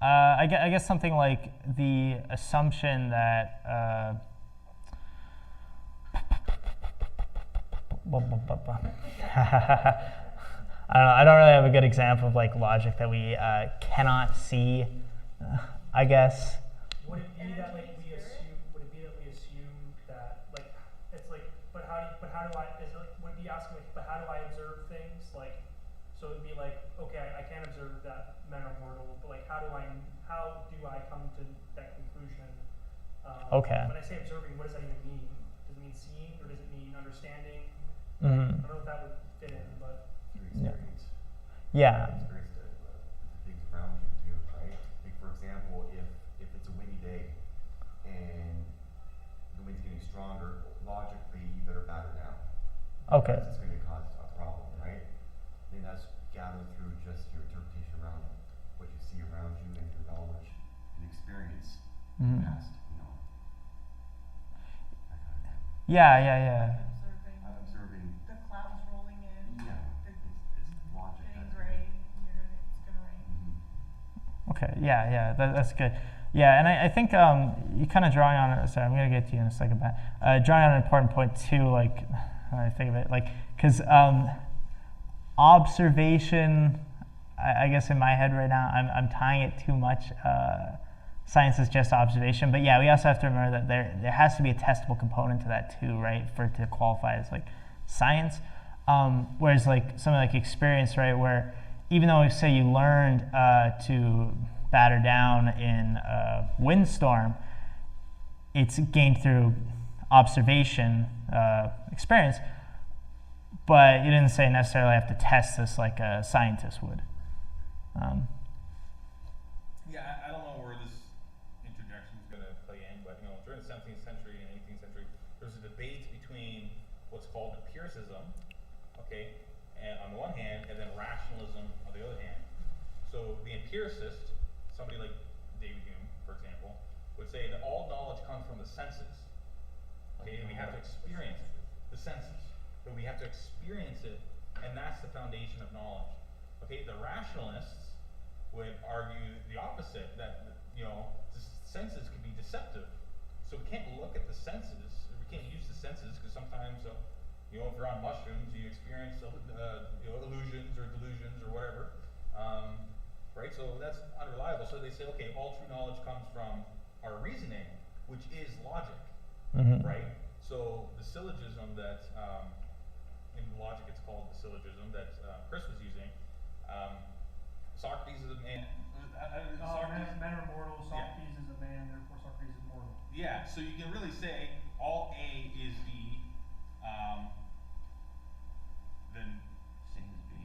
I guess something like the assumption that I don't really have a good example of logic that we cannot see. I guess. Would it be that we assume? Would it be that we assume that it's but how do I? Is it would it be asking but how do I observe things? So it'd be okay, I can't observe that men are mortal, but how do I come to that conclusion? Okay. When I say observing, what does that even mean? Does it mean seeing or does it mean understanding? Mm-hmm. I don't know if that would fit in, but Through experience. Yeah. Experience the things around you too, right? For example, if it's a windy day and the wind's getting stronger, logically you better batter down. Okay. Because it's going to cause a problem, right? Then that's gathered through just your interpretation around what you see around you and your knowledge and experience past, that kind of thing. Yeah. Observing. The clouds rolling in. Yeah. It's logic. Getting gray. It's gonna rain. Okay. Yeah. That's good. Yeah, and I think you kind of drawing on it. Sorry, I'm gonna get to you in a second, but drawing on an important point too. When I think of it, because observation, I guess in my head right now, I'm tying it too much. Science is just observation, but yeah, we also have to remember that there has to be a testable component to that too, right, for it to qualify as science. Whereas something like experience, right, where even though say you learned to batter down in a windstorm, it's gained through observation, experience, but you didn't say necessarily have to test this like a scientist would. Yeah, I don't know where this interjects okay, and on the one hand, and then rationalism on the other hand. So the empiricist, somebody like David Hume, for example, would say that all knowledge comes from the senses. Okay, and we have to experience it, the senses. So we have to experience it, and that's the foundation of knowledge. Okay, the rationalists would argue the opposite, that, you know, the senses can be deceptive. So we can't look at the senses, or we can't use the senses, because sometimes, you know, if you're on mushrooms, you experience, you know, illusions or delusions or whatever, right? So that's unreliable. So they say, okay, all true knowledge comes from our reasoning, which is logic, right? So the syllogism that, in logic it's called the syllogism that Chris was using, Socrates is a man. Men are mortal, Socrates is a man, therefore Socrates is mortal. Yeah, so you can really say all A is B, then Same as B.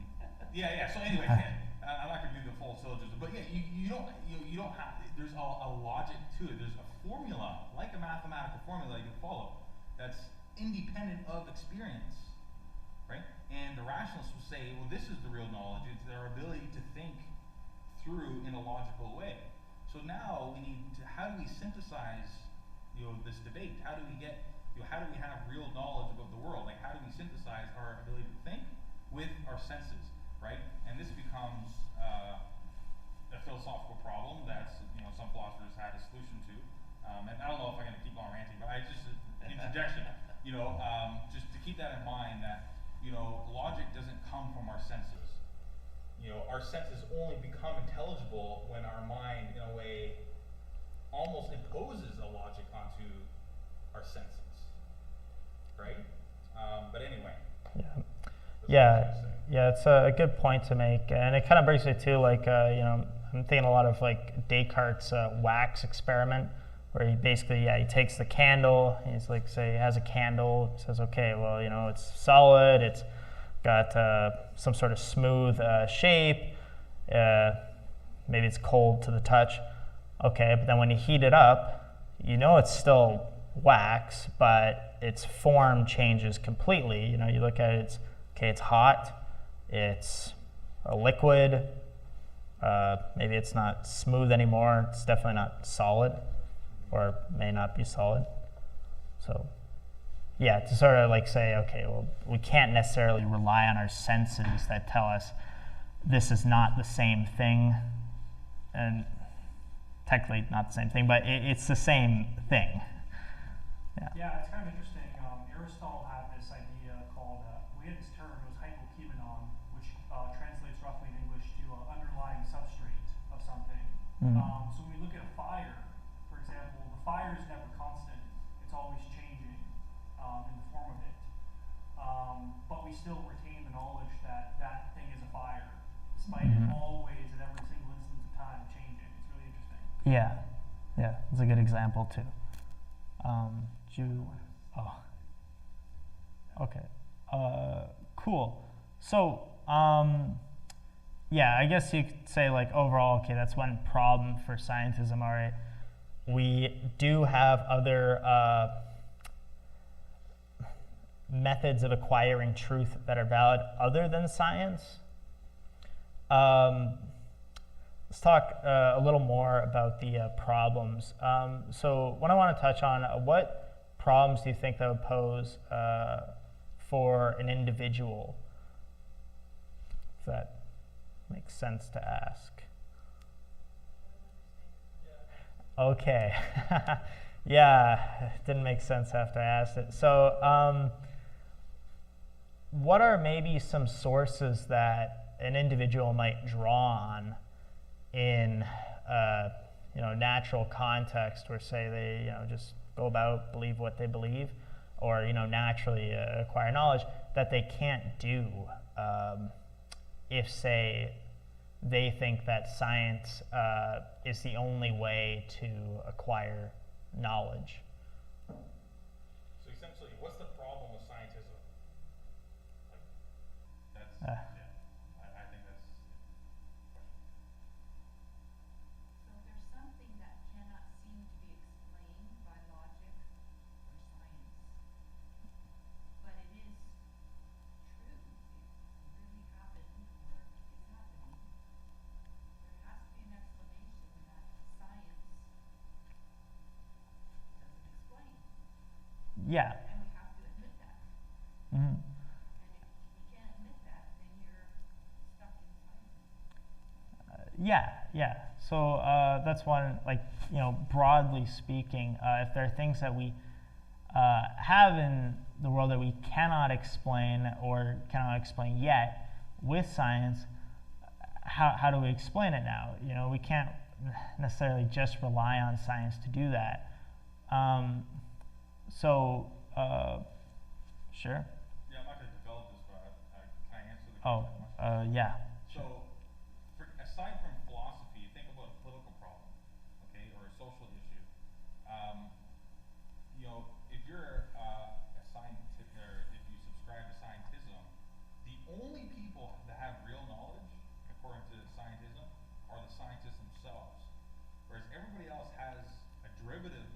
yeah. So anyway, I'm not gonna do the full syllogism, but yeah, you don't have. There's a logic to it. There's a formula, like a mathematical formula you can follow, that's independent of experience, right? And the rationalists will say, well, this is the real knowledge. It's their ability to think through in a logical way. So now we need to. How do we synthesize, you know, this debate? How do we get? You know, how do we have real knowledge of the world? Like, how do we synthesize our ability to think with our senses, right? And this becomes a philosophical problem that, you know, some philosophers had a solution to. And I don't know if I'm going to keep on ranting, but I just interjection, you know, just to keep that in mind that, you know, logic doesn't come from our senses. You know, our senses only become intelligible when our mind, in a way, almost imposes a logic onto our senses, right? But anyway. Yeah, it's a good point to make, and it kind of brings me to, like, you know, I'm thinking a lot of like Descartes' wax experiment, where he basically, he takes the candle, he's like, say he has a candle, says, okay, well, you know, it's solid, it's got some sort of smooth shape, maybe it's cold to the touch, okay, but then when you heat it up, you know it's still wax, but its form changes completely. You know, you look at it, it's hot, it's a liquid, maybe it's not smooth anymore, it's definitely not solid, or may not be solid. So yeah, to sort of like say, okay, well, we can't necessarily rely on our senses that tell us this is not the same thing, and technically not the same thing, but it's the same thing. Yeah, it's kind of interesting. Aristotle had this idea called, we had this term, it was hypokimenon, which translates roughly in English to underlying substrate of something. So when we look at a fire, for example, the fire is never constant. It's always changing in the form of it. But we still retain the knowledge that that thing is a fire, despite it always at every single instance of time changing. It's really interesting. Yeah, it's a good example too. Okay, cool. So, yeah, I guess you could say, like, overall, okay, that's one problem for scientism, all right. We do have other methods of acquiring truth that are valid other than science. Let's talk a little more about the problems. So what I want to touch on, what problems do you think that would pose for an individual? If that makes sense to ask. Okay. Yeah, it didn't make sense after I asked it. So what are maybe some sources that an individual might draw on in natural context, where say they just go about, believe what they believe, or naturally acquire knowledge that they can't do if, say, they think that science is the only way to acquire knowledge? So essentially, what's the problem with scientism? So there's something that cannot seem to be explained by logic or science, but it is true. Yeah. And we have to admit that. Mhm. And if you can't admit that, then you're stuck in science. Yeah. So that's one, like, broadly speaking, if there are things that we have in the world that we cannot explain or cannot explain yet with science, how do we explain it now? We can't necessarily just rely on science to do that. Sure. Yeah, I'm not going to develop this, but can I answer the Oh, question? yeah. So, aside from philosophy, think about a political problem, okay, or a social issue. If you're a scientist, or if you subscribe to Scientism, the only people that have real knowledge, according to Scientism, are the scientists themselves. Whereas everybody else has a derivative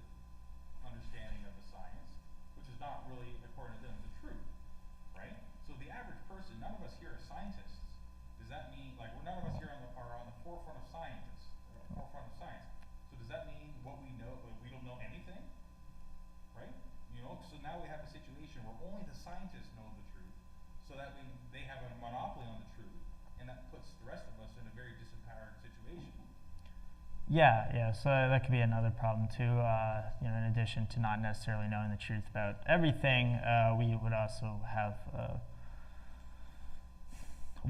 understanding of the science, which is not really, according to them, the truth, right? So the average person, none of us here are scientists. Does that mean, like, none of us here are on the forefront of science? So does that mean what we know, we don't know anything, right? So now we have a situation where only the scientists know the truth, so that they have a monopoly on the truth, and that puts the rest of us in a very disempowered situation. Yeah. So that could be another problem too. In addition to not necessarily knowing the truth about everything, we would also have a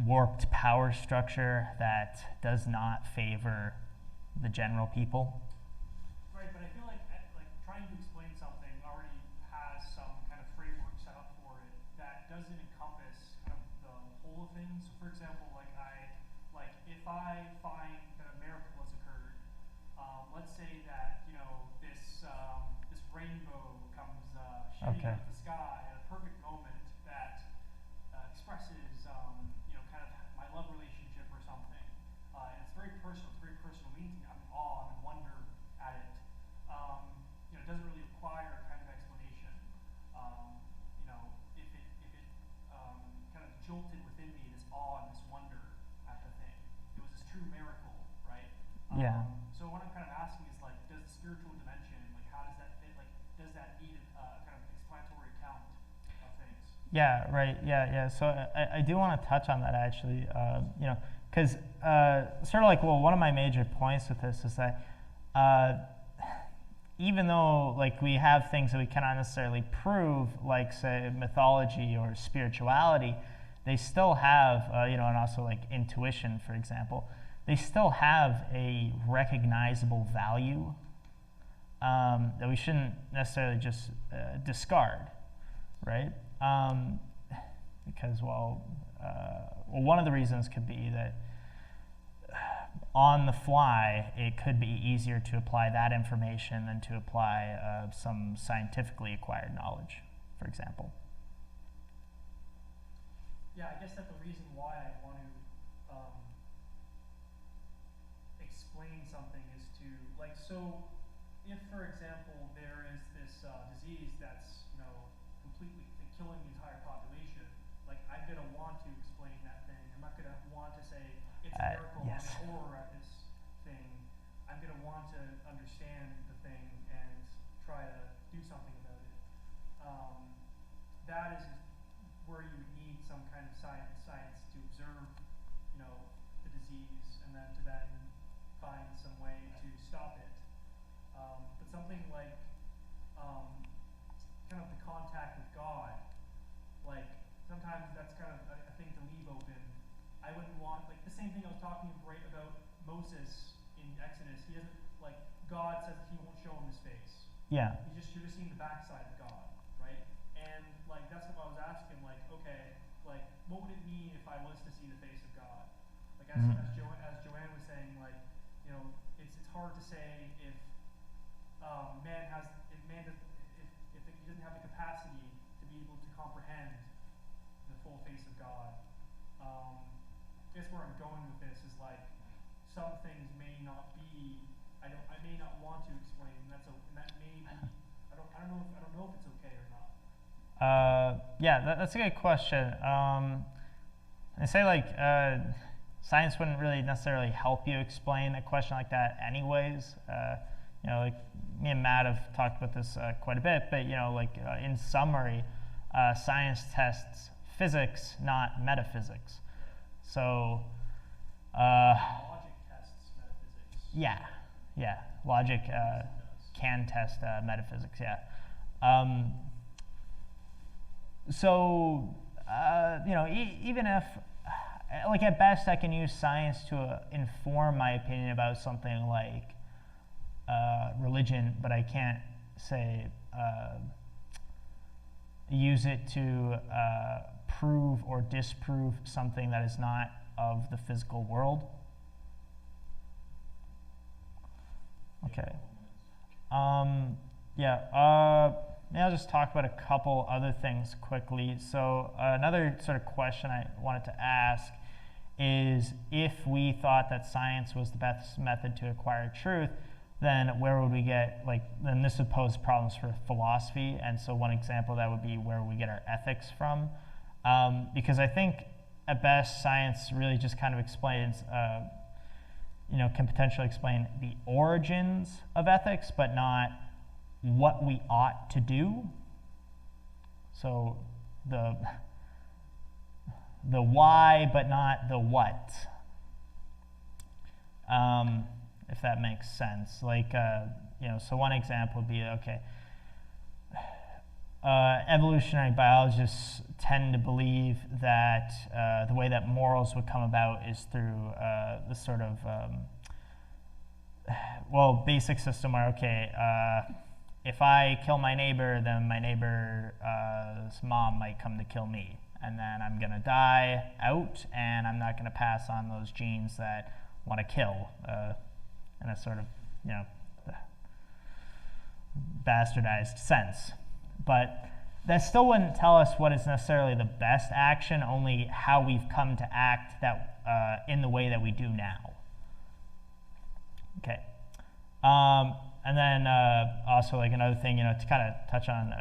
warped power structure that does not favor the general people. Right, but I feel like trying to explain something already has some kind of framework set up for it that doesn't encompass kind of the whole of things. So for example, if I find that a miracle has occurred, let's say that this rainbow comes shooting Okay. out of the sky at a perfect moment that expresses kind of my love relationship or something, and it's very personal. It's very personal meaning to me. I'm in awe. I'm in wonder at it. It doesn't really require kind of explanation. If it kind of jolted within me this awe and this wonder at the thing, it was this true miracle, right? Yeah. So what I'm kind of asking is does the spiritual dimension, how does that fit? Does that need a kind of explanatory account of things? Yeah, right. Yeah. So I do want to touch on that actually, because sort of one of my major points with this is that even though we have things that we cannot necessarily prove, like say mythology or spirituality, they still have, and also intuition, for example, they still have a recognizable value that we shouldn't necessarily just discard, right? Because one of the reasons could be that on the fly, it could be easier to apply that information than to apply some scientifically acquired knowledge, for example. Yeah, I guess that's the reason why I want to explain something is to so if, for example, there is this disease that's completely killing the entire population, I'm going to want to explain that thing. I'm not going to want to say it's a miracle and Yes. horror at this thing. I'm going to want to understand the thing and try to do something about it. That is where you would need some kind of science to observe, the disease, and then to find some way to stop it. But something kind of the contact with God, sometimes that's kind of a thing to leave open. I wouldn't want, the same thing I was talking about Moses in Exodus. He doesn't, God says that he won't show him his face. Yeah. You're just seeing the backside of God, right? And that's what I was asking, okay, what would it mean if I was to see the face of God? As Joanne was saying, it's hard to say if he doesn't have the capacity to be able to comprehend the full face of God. I guess where I'm going with this is some things may not be. I may not want to explain. And that may be. I don't know if it's okay or not. That's a good question. I say science wouldn't really necessarily help you explain a question like that anyways. like me and Matt have talked about this quite a bit, but in summary, science tests physics, not metaphysics. So Logic tests metaphysics. Yeah, logic can test metaphysics. Yeah. Even if, at best, I can use science to inform my opinion about something like religion, but I can't say use it to prove or disprove something that is not of the physical world. Okay. Maybe I'll just talk about a couple other things quickly. So another sort of question I wanted to ask is, if we thought that science was the best method to acquire truth, then where would we get, then this would pose problems for philosophy. And so one example of that would be where we get our ethics from. Because I think at best science really just kind of explains, can potentially explain the origins of ethics, but not what we ought to do. So the why, but not the what. If that makes sense. So one example would be, evolutionary biologists tend to believe that the way that morals would come about is through the sort of, basic system where, if I kill my neighbor, then my neighbor's mom might come to kill me. And then I'm going to die out, and I'm not going to pass on those genes that want to kill in a sort of, bastardized sense. But that still wouldn't tell us what is necessarily the best action, only how we've come to act that in the way that we do now. Okay. And then also another thing, to kind of touch on,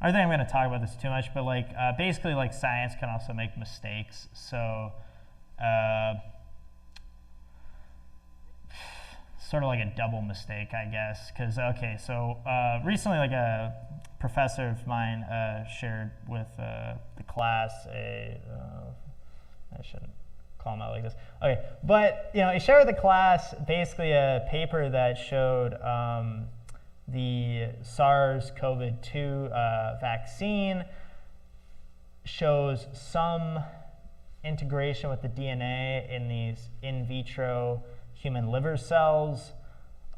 I think I'm going to talk about this too much, but basically science can also make mistakes. So sort of like a double mistake, I guess. Because, recently a professor of mine shared with the class I shouldn't call him out like this. Okay, but he shared with the class basically a paper that showed the SARS-CoV-2 vaccine shows some integration with the DNA in these in vitro human liver cells.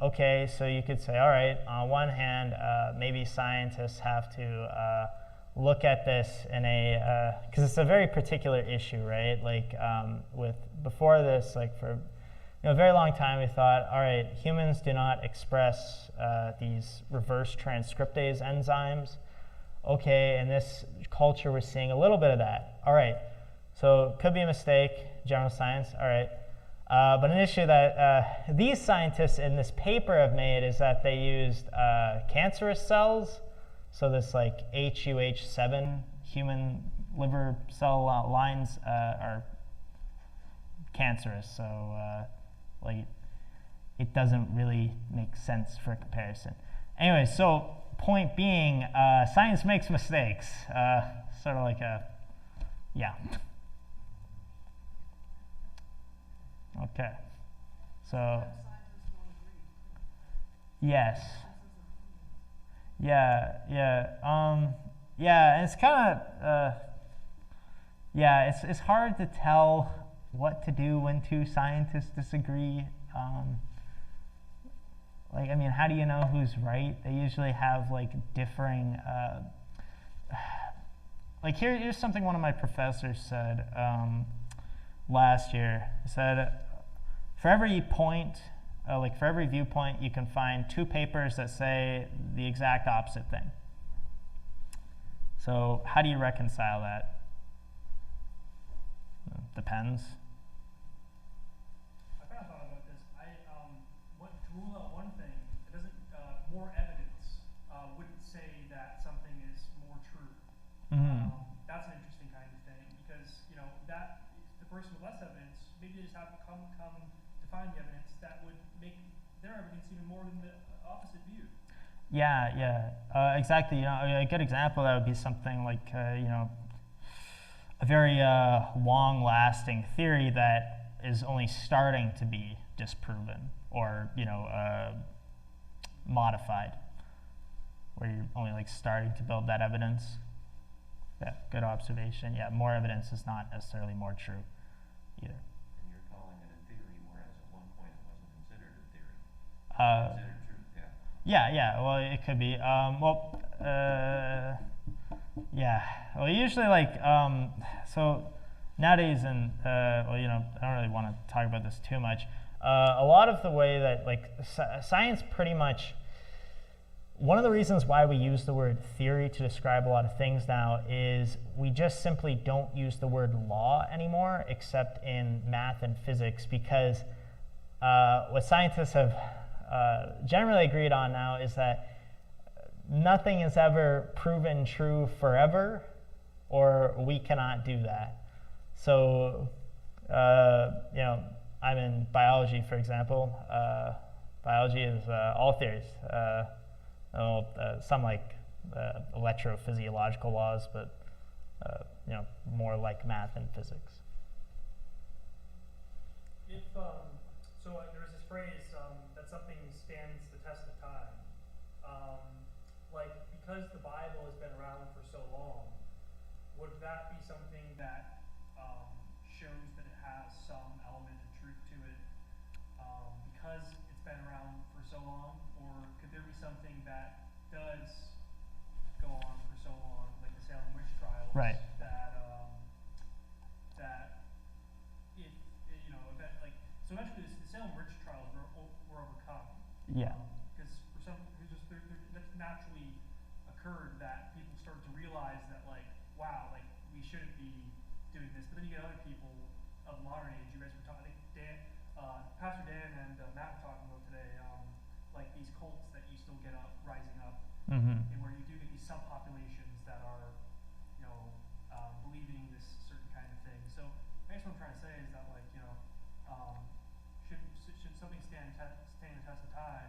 Okay, so you could say, all right, on one hand, maybe scientists have to look at this in a, because it's a very particular issue, right? Before this, for a very long time, we thought, all right, humans do not express these reverse transcriptase enzymes. Okay, in this culture, we're seeing a little bit of that. All right, so could be a mistake, general science, all right. But an issue that these scientists in this paper have made is that they used cancerous cells. So this HUH7 human liver cell lines are cancerous. So it doesn't really make sense for comparison. Anyway, so point being, science makes mistakes. Sort of yeah. Okay, so yes, and it's kind of it's hard to tell what to do when two scientists disagree. How do you know who's right? They usually have differing. Here's something one of my professors said last year. He said, for every point, for every viewpoint, you can find two papers that say the exact opposite thing. So how do you reconcile that? Depends. I kind of thought about this. To rule out one thing, it doesn't. More evidence wouldn't say that something is more true. Mm-hmm. That's an interesting kind of thing, because that the person with less evidence, maybe they just have come to find the evidence that would make their evidence even more than the opposite view. Yeah, exactly. A good example of that would be something like, a very long-lasting theory that is only starting to be disproven or, modified, where you're only like starting to build that evidence. Yeah, good observation. Yeah, more evidence is not necessarily more true either. And you're calling it a theory, whereas at one point it wasn't considered a theory. Considered truth, yeah. Yeah. Well, it could be. Well, usually so nowadays, and I don't really want to talk about this too much. A lot of the way that science pretty much. One of the reasons why we use the word theory to describe a lot of things now is we just simply don't use the word law anymore, except in math and physics, because what scientists have generally agreed on now is that nothing is ever proven true forever, or we cannot do that. So, I'm in biology, for example. Biology is all theories. Some electrophysiological laws, but more like math and physics. If there's this phrase that something stands the test of time, because the Bible has been around for so long, would that be something that shows that it has some element of truth to it because it's been around for so long, or could there be something that does go on for so long, like the Salem witch trials, Right. So eventually the Salem witch trials were overcome. Yeah. Because for some reason, that naturally occurred that people started to realize that, wow, we shouldn't be doing this. But then you get other people of modern age. You guys were talking, I think Pastor Dan and Matt were talking about today, these cults that you still get rising up, Mm-hmm. and where you do get these subpopulations that are, believing this certain kind of thing. So I guess what I'm trying to say is that, should something stand the test of time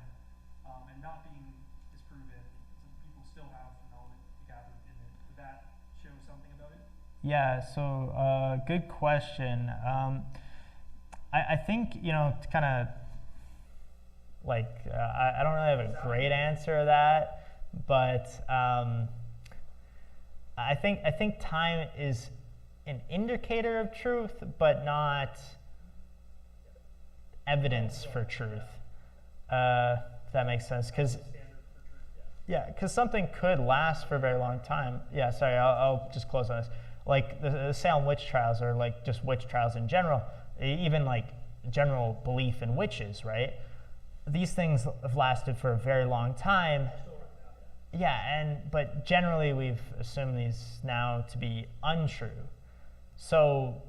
and not being disproven, so people still have some element gathered in it? Would that show something about it? Yeah. So good question. I think to kind of I don't really have a great answer to that, but I think time is an indicator of truth, but not evidence for truth. If that makes sense, because something could last for a very long time. Yeah, sorry, I'll just close on this. The Salem witch trials, or just witch trials in general, even general belief in witches, right? These things have lasted for a very long time. Yeah, but generally we've assumed these now to be untrue. So,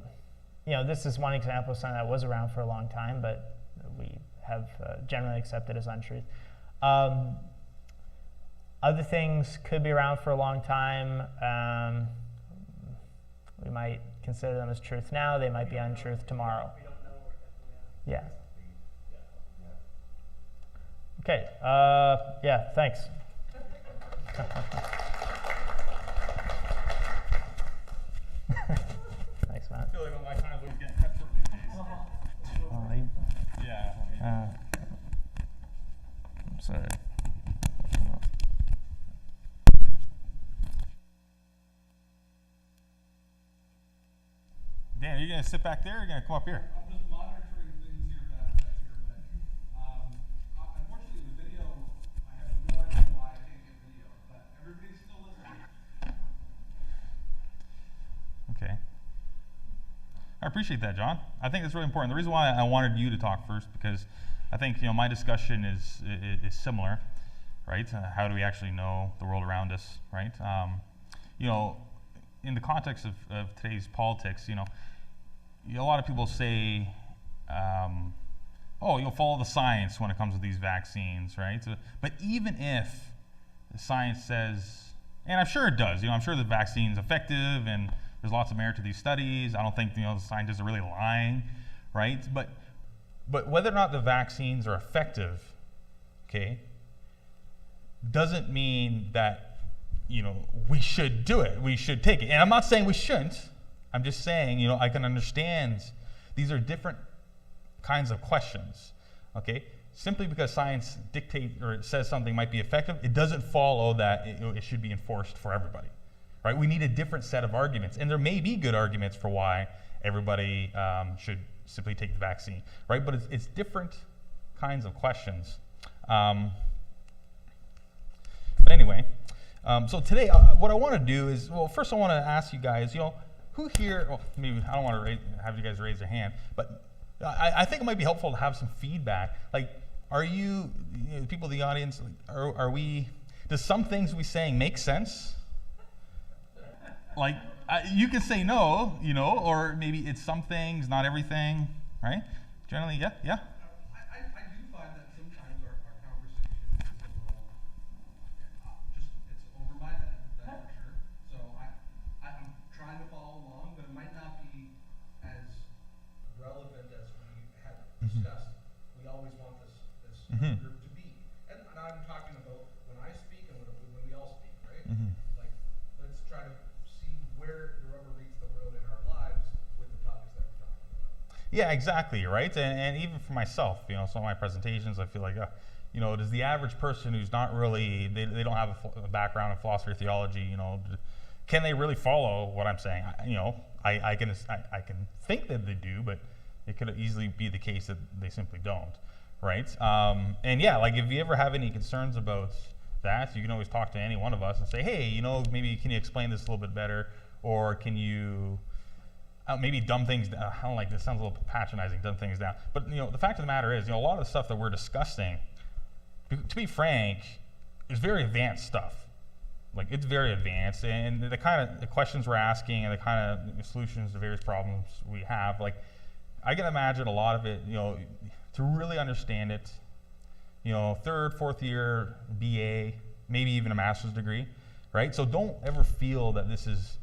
this is one example of something that was around for a long time, but we have generally accepted as untruth. Other things could be around for a long time. We might consider them as truth now. They might be untruth tomorrow. We don't know where Yeah. yeah. Okay. Yeah. Thanks. Thanks, Matt. I feel like all my time's always getting cut short these days. Yeah. I'm sorry. Dan, are you going to sit back there or are you going to come up here? I'm just monitoring things here back here, but unfortunately the video, I have no idea why I can't get video, but everybody's still listening. Okay. I appreciate that, John. I think it's really important. The reason why I wanted you to talk first, because I think my discussion is similar, right? How do we actually know the world around us, right? In the context of today's politics, a lot of people say, you'll follow the science when it comes to these vaccines, right? But even if the science says, and I'm sure it does, I'm sure the vaccine's effective and there's lots of merit to these studies. I don't think, the scientists are really lying, right? But But whether or not the vaccines are effective, okay, doesn't mean that, we should do it. We should take it. And I'm not saying we shouldn't. I'm just saying, I can understand these are different kinds of questions, okay? Simply because science dictates or it says something might be effective, it doesn't follow that it should be enforced for everybody, right? We need a different set of arguments. And there may be good arguments for why everybody should simply take the vaccine, right? But it's different kinds of questions. But anyway, so today what I want to do is, well, first I want to ask you guys, who here, well, maybe I don't want to have you guys raise your hand, but I think it might be helpful to have some feedback. Like, are you, people in the audience, are we, does some things we saying make sense? Like, you can say no, or maybe it's some things, not everything, right? Generally, yeah? I do find that sometimes our conversation is a little, it's over my head, that's for sure. So I'm trying to follow along, but it might not be as relevant as we had discussed. We always want this group to be. And I'm talking about when I speak and when we all speak, right? Like, let's try to see where the rubber meets the road in our lives with the topics that we're talking about. Yeah, exactly, right? And even for myself, some of my presentations, I feel like, does the average person who's not really, they don't have a background in philosophy or theology, can they really follow what I'm saying? I can think that they do, but it could easily be the case that they simply don't, right? And yeah, like if you ever have any concerns about that, you can always talk to any one of us and say, hey, maybe can you explain this a little bit better, or can you maybe dumb things down? I don't like this, sounds a little patronizing, dumb things down. But the fact of the matter is, a lot of the stuff that we're discussing, to be frank, is very advanced stuff. Like, it's very advanced, and the kind of the questions we're asking and the kind of solutions to various problems we have, like, I can imagine a lot of it, to really understand it, third, fourth year BA, maybe even a master's degree, right? So don't ever feel that this is,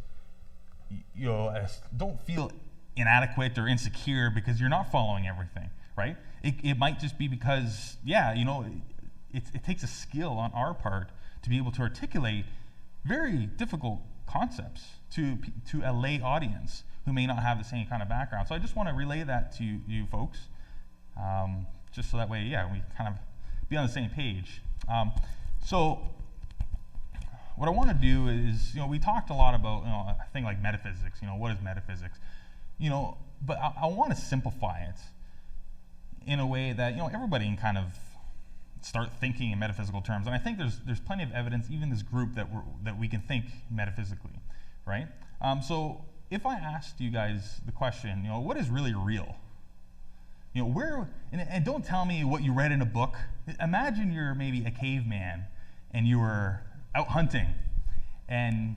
don't feel inadequate or insecure because you're not following everything, right? It might just be because, it takes a skill on our part to be able to articulate very difficult concepts to a lay audience who may not have the same kind of background. So I just want to relay that to you folks, just so that way, we kind of be on the same page. So what I want to do is, we talked a lot about, a thing like metaphysics, what is metaphysics? But I want to simplify it in a way that, everybody can kind of start thinking in metaphysical terms. And I think there's plenty of evidence, even this group, that we can think metaphysically, right? So if I asked you guys the question, what is really real? And don't tell me what you read in a book. Imagine you're maybe a caveman and you were out hunting, and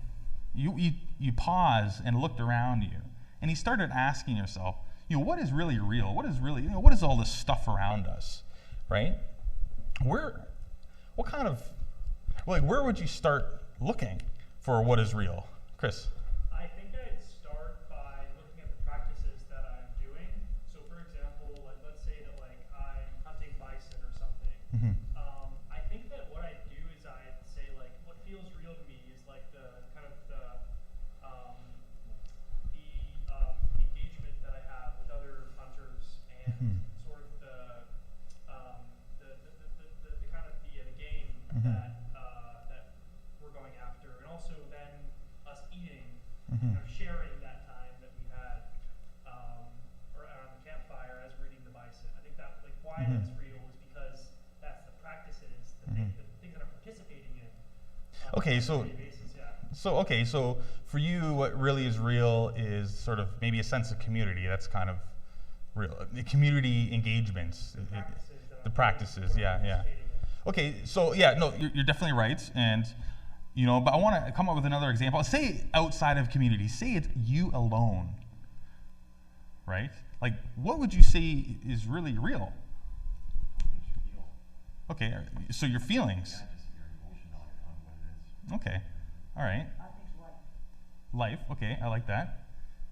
you paused and looked around you, and you started asking yourself, what is really real? What is really, what is all this stuff around us, right? Where would you start looking for what is real? Chris? I think I'd start by looking at the practices that I'm doing. So for example, let's say that I'm hunting bison or something. I think that what I do is I'd say what feels real to me is the kind of the engagement that I have with other hunters and sort of the kind of the game that we're going after, and also then us eating, kind of sharing that time that we had around the campfire as we're eating the bison. I think that why that's real is because that's the practices, the things that I'm participating in. Okay, on so a daily basis, yeah. So for you, what really is real is sort of maybe a sense of community. That's kind of real. The community engagements. The practices, yeah. Okay, so you're definitely right, and but I want to come up with another example. Say outside of community, say it's you alone, right? Like, what would you say is really real? Okay, so your feelings. Okay, all right. Life, okay, I like that.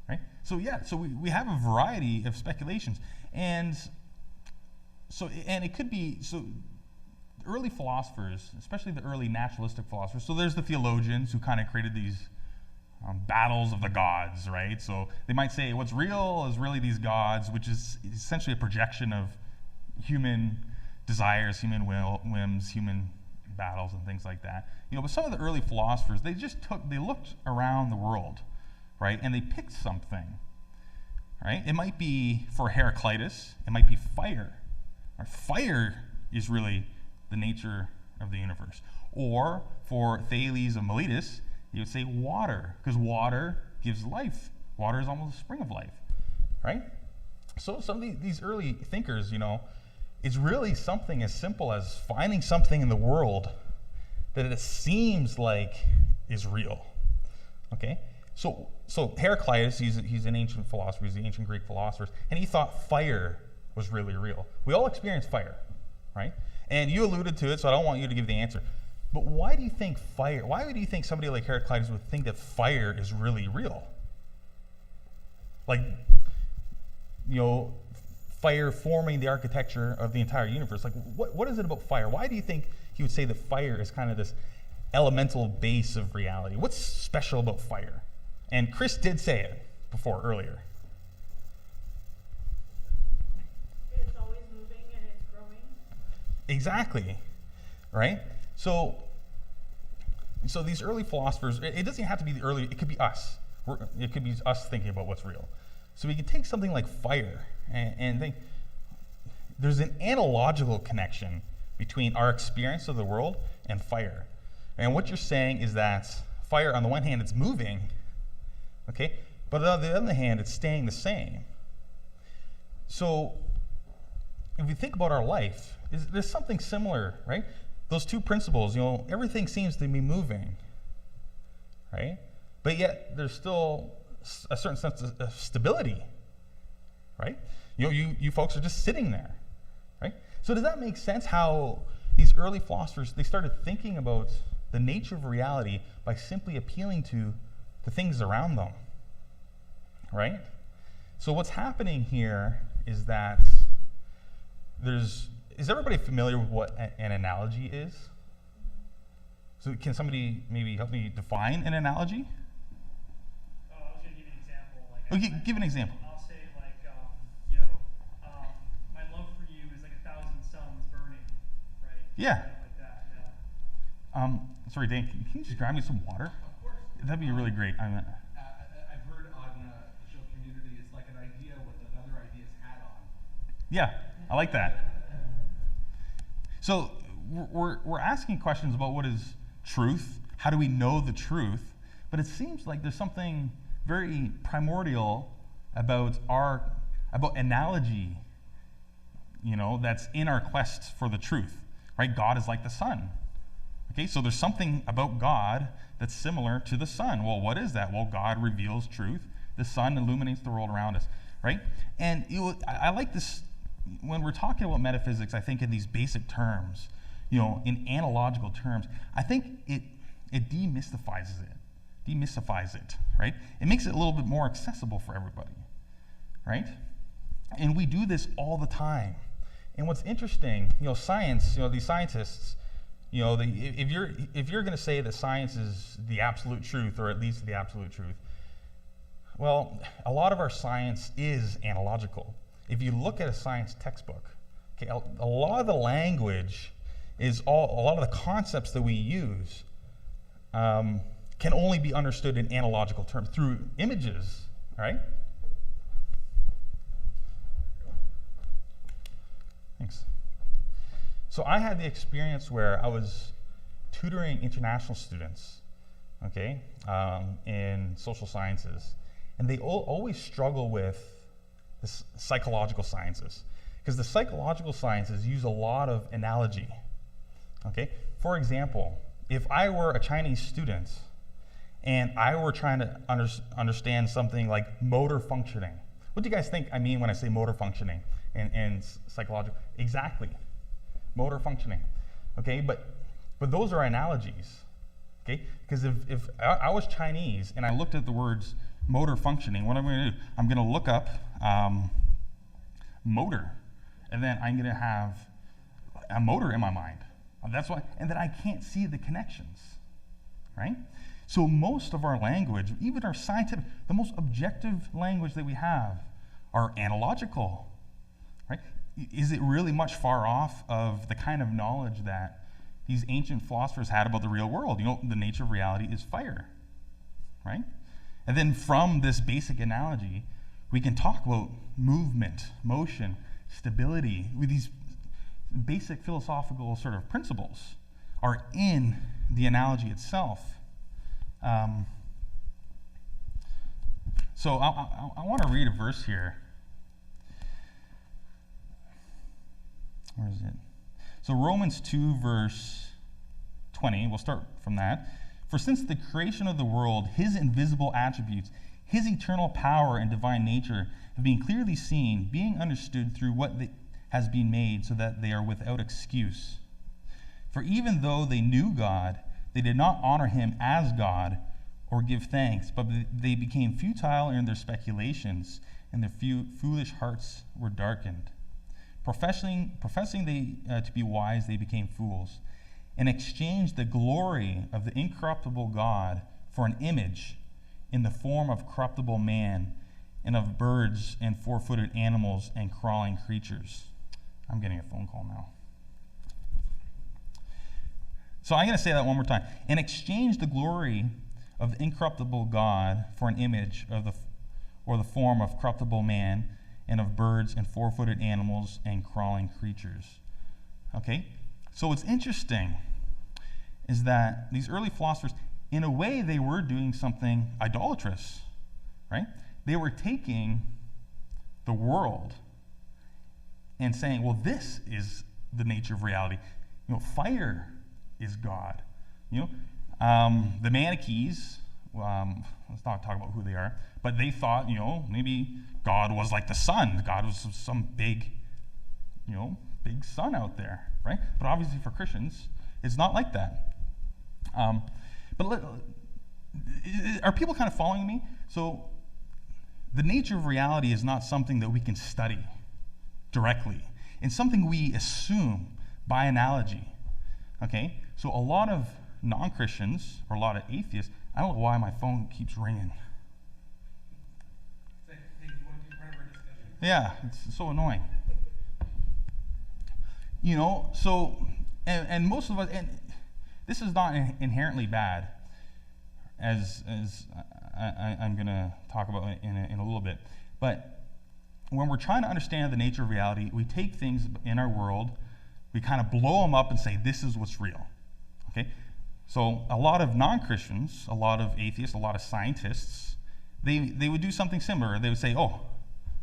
Right? So so we have a variety of speculations, and And it could be, the early philosophers, especially the early naturalistic philosophers, so there's the theologians who kind of created these battles of the gods, right? So they might say what's real is really these gods, which is essentially a projection of human desires, human whims, human battles and things like that. But some of the early philosophers, they looked around the world, right? And they picked something, right? It might be, for Heraclitus, it might be fire. Right? Fire is really the nature of the universe. Or for Thales of Miletus, he would say water, because water gives life. Water is almost a spring of life, right? So some of these early thinkers, it's really something as simple as finding something in the world that it seems like is real, okay? So Heraclitus, he's an ancient philosopher, he's the ancient Greek philosopher, and he thought fire was really real. We all experience fire, right? And you alluded to it, so I don't want you to give the answer. But why do you think why do you think somebody like Heraclitus would think that fire is really real? Like, fire forming the architecture of the entire universe. Like, what is it about fire? Why do you think he would say that fire is kind of this elemental base of reality? What's special about fire? And Chris did say it earlier. It's always moving and it's growing. Exactly, right? So these early philosophers, it doesn't have to be the early, it could be us. It could be us thinking about what's real. So we can take something like fire and think there's an analogical connection between our experience of the world and fire. And what you're saying is that fire, on the one hand, it's moving, okay? But on the other hand, it's staying the same. So if we think about our life, there's something similar, right? Those two principles, everything seems to be moving, right? But yet there's still a certain sense of stability, right? You folks are just sitting there, right? So does that make sense how these early philosophers, they started thinking about the nature of reality by simply appealing to the things around them, right? So what's happening here is that is everybody familiar with what an analogy is? So can somebody maybe help me define an analogy? I was going to give you an example. Okay, give an example. I'll say, my love for you is like 1,000 suns burning, right? Yeah. Something like that, yeah. Sorry, Dan, can you just grab me some water? Of course. That'd be really great. I've heard on the show Community, it's like an idea with another idea's hat on. Yeah, I like that. So we're asking questions about what is truth, how do we know the truth, but it seems like there's something very primordial about analogy, that's in our quest for the truth, right? God is like the sun. Okay, so there's something about God that's similar to the sun. Well, what is that? Well, God reveals truth. The sun illuminates the world around us, right? And I like this, when we're talking about metaphysics, I think in these basic terms, in analogical terms, I think it demystifies it, right? It makes it a little bit more accessible for everybody, right? And we do this all the time. And what's interesting, science, these scientists, if you're going to say that science is the absolute truth, or at least the absolute truth, well, a lot of our science is analogical. If you look at a science textbook, okay, a lot of the language a lot of the concepts that we use can only be understood in analogical terms through images, right? Thanks. So I had the experience where I was tutoring international students, okay, in social sciences, and they always struggle with the psychological sciences, because the psychological sciences use a lot of analogy, okay? For example, if I were a Chinese student and I were trying to understand something like motor functioning, what do you guys think I mean when I say motor functioning and psychological? Exactly, motor functioning, okay? But those are analogies, okay? Because if I was Chinese and I looked at the words motor functioning, what I'm going to do, I'm going to look up motor, and then I'm going to have a motor in my mind. That's why, and then I can't see the connections, right? So most of our language, even our scientific, the most objective language that we have, are analogical, right? Is it really much far off of the kind of knowledge that these ancient philosophers had about the real world? You know, the nature of reality is fire, right? And then from this basic analogy, we can talk about movement, motion, stability. With these basic philosophical sort of principles are in the analogy itself. So I want to read a verse here. Where is it? So Romans 2, verse 20, we'll start from that. For since the creation of the world, his invisible attributes, his eternal power and divine nature have been clearly seen, being understood through what has been made, so that they are without excuse. For even though they knew God, they did not honor him as God or give thanks, but they became futile in their speculations, and their foolish hearts were darkened. Professing they to be wise, they became fools, and exchanged the glory of the incorruptible God for an image in the form of corruptible man, and of birds and four-footed animals and crawling creatures. I'm getting a phone call now. So I'm going to say that one more time. And exchanged the glory of the incorruptible God for an image of the form of corruptible man, and of birds and four-footed animals and crawling creatures. Okay? So what's interesting is that these early philosophers, in a way, they were doing something idolatrous, right? They were taking the world and saying, well, this is the nature of reality. You know, fire is God. You know, the Manichees, let's not talk about who they are, but they thought, you know, maybe God was like the sun. God was some big, you know, big sun out there, right? But obviously for Christians, it's not like that. Are people kind of following me? So the nature of reality is not something that we can study directly. It's something we assume by analogy. Okay? So a lot of non-Christians, or a lot of atheists, I don't know why my phone keeps ringing. Hey, do you want to do part of our discussion? Yeah, it's so annoying. You know, so, and most of us, and this is not inherently bad, as I'm going to talk about in a little bit. But when we're trying to understand the nature of reality, we take things in our world, we kind of blow them up and say, this is what's real. Okay? So a lot of non-Christians, a lot of atheists, a lot of scientists, they would do something similar. They would say, oh,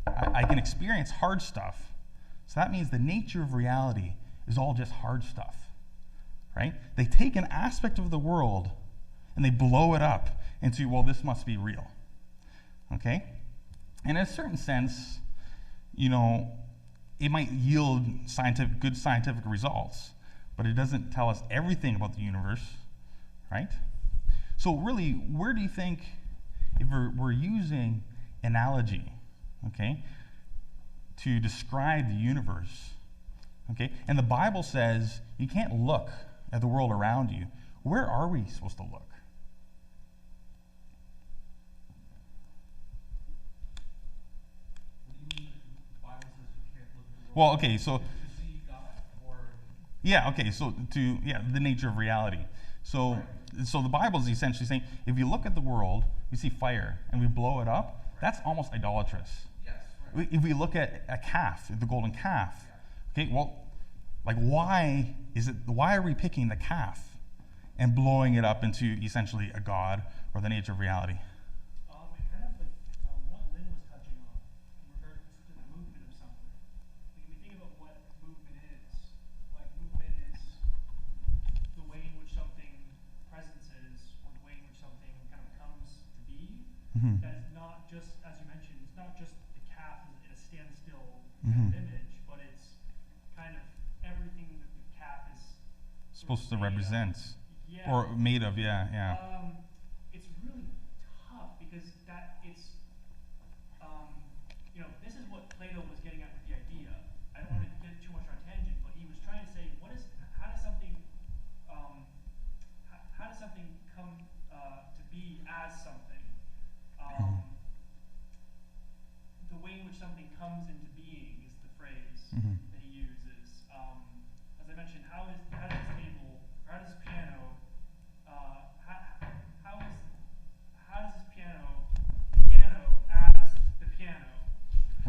I can experience hard stuff. So that means the nature of reality is all just hard stuff. Right? They take an aspect of the world and they blow it up into, well, this must be real. Okay? And in a certain sense, you know, it might yield good scientific results, but it doesn't tell us everything about the universe, right? So really, where do you think, if we're using analogy, okay, to describe the universe, okay, and the Bible says you can't look at the world around you, where are we supposed to look? What do you mean the Bible says you can't look at the world? Well, okay, so To see God, or yeah, okay, so the nature of reality. So the Bible is essentially saying, if you look at the world, we see fire, and we blow it up, that's almost idolatrous. yes, right. If we look at a calf, the golden calf, okay, well, like why are we picking the calf and blowing it up into essentially a god or the nature of reality? It kind of like what Lynn was touching on in regards to the movement of something. Like, if we think about what movement is, like movement is the way in which something presence is, or the way in which something kind of comes to be. Mhm. That is not just, as you mentioned, it's not just the calf in a standstill Mhm. image, but it's kind of everything that the calf is Supposed to made of. represent, Yeah. or made of, yeah. It's really tough because this is what Plato was getting at with the idea. I don't want to get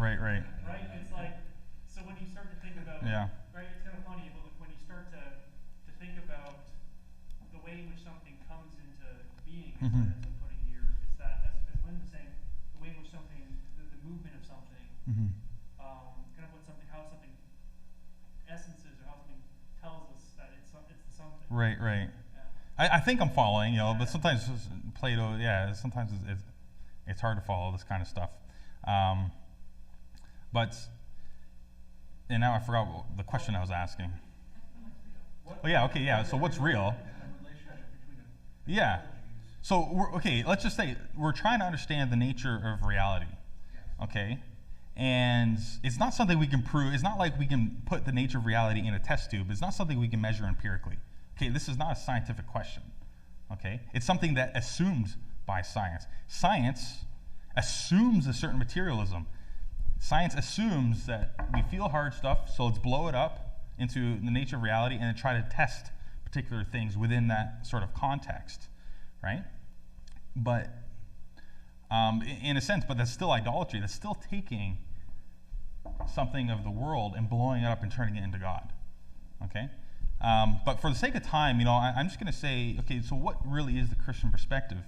Right. Right? It's like, so when you start to think about, Yeah. right, it's kind of funny, but like when you start to think about the way in which something comes into being, as Mhm. I'm putting here, it's that, as Lynn was saying, the way in which something, the movement of something, Mm-hmm. kind of what something, how something essences or how something tells us that it's the something. Right. Yeah. I think I'm following, but sometimes Plato, sometimes it's hard to follow this kind of stuff. But, and now I forgot the question I was asking. Oh yeah, okay, yeah. So what's real? Yeah. So let's just say we're trying to understand the nature of reality. Okay. And it's not something we can prove. It's not like we can put the nature of reality in a test tube. It's not something we can measure empirically. Okay, this is not a scientific question. Okay, it's something that assumed by science. Science assumes a certain materialism. Science assumes that we feel hard stuff, so let's blow it up into the nature of reality and then try to test particular things within that sort of context, right? But in a sense, but that's still idolatry. That's still taking something of the world and blowing it up and turning it into God. Okay? But for the sake of time, I'm just going to say, okay, so what really is the Christian perspective?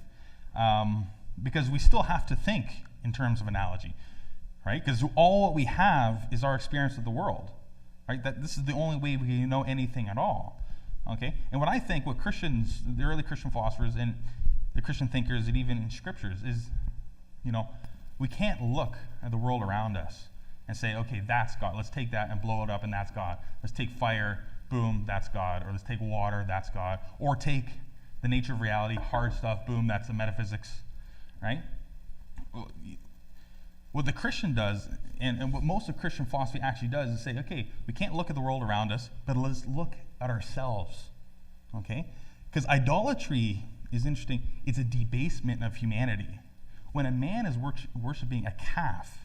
Because we still have to think in terms of analogy, right? Because all what we have is our experience of the world, right? That this is the only way we can know anything at all. Okay? And what I think what Christians, the early Christian philosophers and the Christian thinkers and even in scriptures is, we can't look at the world around us and say, okay, that's God. Let's take that and blow it up and that's God. Let's take fire, boom, that's God. Or let's take water, that's God. Or take the nature of reality, hard stuff, boom, that's the metaphysics, right? What the Christian does, and what most of Christian philosophy actually does, is say, okay, we can't look at the world around us, but let's look at ourselves, okay? Because idolatry is interesting. It's a debasement of humanity. When a man is worshiping a calf,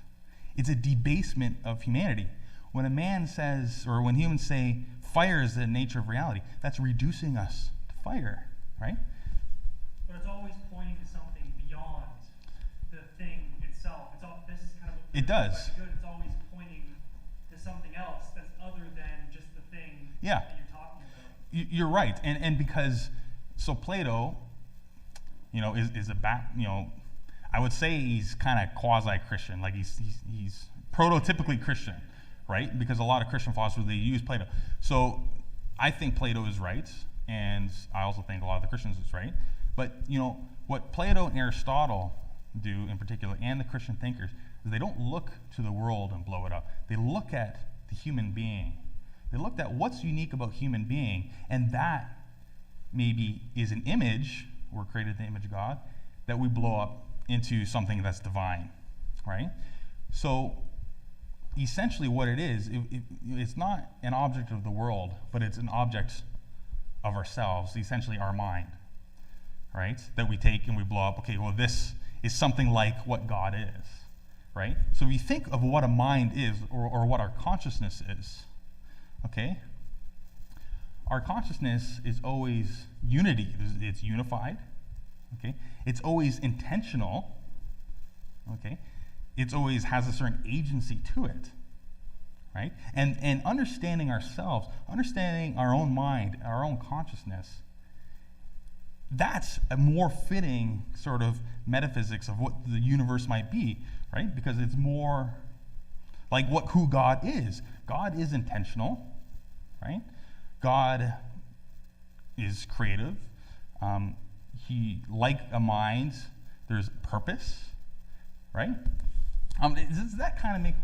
it's a debasement of humanity. When a man says, or when humans say, fire is the nature of reality, that's reducing us to fire, right? But it's always pointing to something beyond the thing itself. This is kind of what It does. good. It's always pointing to something else that's other than just the thing Yeah. that you're talking about. You're right, and because so Plato, is I would say he's kind of quasi-Christian, like he's prototypically Christian, right? Because a lot of Christian philosophers, they use Plato. So I think Plato is right, and I also think a lot of the Christians is right. But what Plato and Aristotle do in particular, and the Christian thinkers, is they don't look to the world and blow it up. They look at the human being. They looked at what's unique about human being, and that maybe is an image, we're created in the image of God, that we blow up into something that's divine, right? So essentially what it is, it's not an object of the world, but it's an object of ourselves, essentially our mind, right? That we take and we blow up, okay, well, this is something like what God is, right? So if you think of what a mind is, or what our consciousness is, okay? Our consciousness is always unity. It's unified, okay? It's always intentional, okay? It always has a certain agency to it, right? And understanding ourselves, understanding our own mind, our own consciousness, that's a more fitting sort of metaphysics of what the universe might be, right? Because it's more like who God is. God is intentional, right? God is creative. He, like a mind, there's purpose, right? Does that kind of make...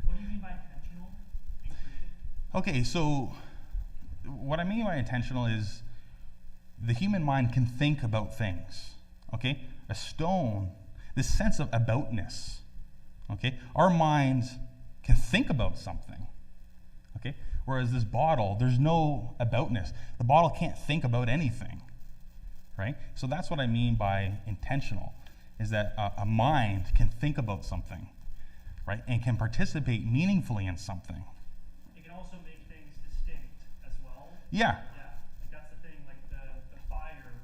What do you mean by intentional and creative? Okay, so what I mean by intentional is the human mind can think about things, okay? A stone, this sense of aboutness, okay? Our minds can think about something, okay? Whereas this bottle, there's no aboutness. The bottle can't think about anything, right? So that's what I mean by intentional, is that a mind can think about something, right? And can participate meaningfully in something. It can also make things distinct as well. Yeah. Yeah, like that's the thing, like the fire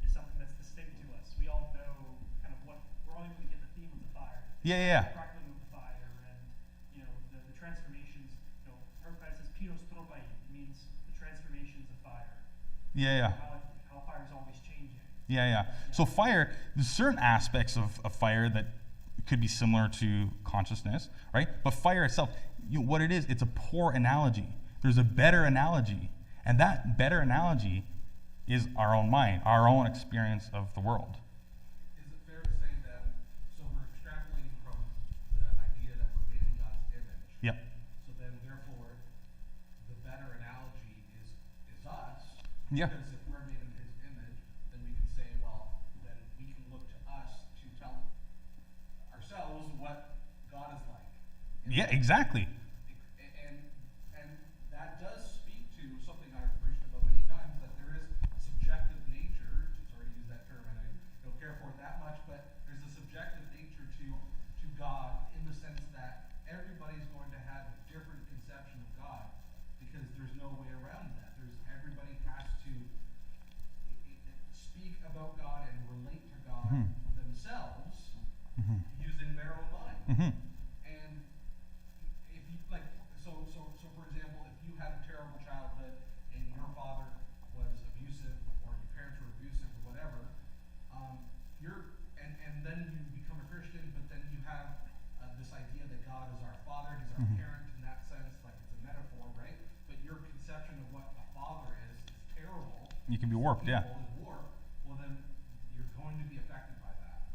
is something that's distinct to us. We all know kind of we're all able to get the theme of the fire. Yeah. Crackling of the fire, and Yeah. How fire is always changing. Yeah. So fire, there's certain aspects of fire that could be similar to consciousness, right? But fire itself, what it is, it's a poor analogy. There's a better analogy. And that better analogy is our own mind, our own experience of the world. Is it fair to say that, so we're extrapolating from the idea that we're made in God's image? Yep. So then therefore, the better analogy is us. Yeah. Because if we're made in his image, then we can say, well, then we can look to us to tell ourselves what God is like. Yeah, exactly. And that does speak to something I've preached about many times, that there is a subjective nature, sorry to use that term, and I don't care for it that much, but there's a subjective nature to God in the sense that everybody's going to have a different conception of God, because there's no way around that. Everybody has to speak about God and relate to God themselves using their own mind. And if you like, so for example, if you had a terrible childhood and your father was abusive or your parents were abusive or whatever, and then you become a Christian, but then you have this idea that God is our father, he's our parent in that sense, like it's a metaphor, right? But your conception of what a father is terrible. You can be warped, yeah. Is warped. Well, then you're going to be affected by that.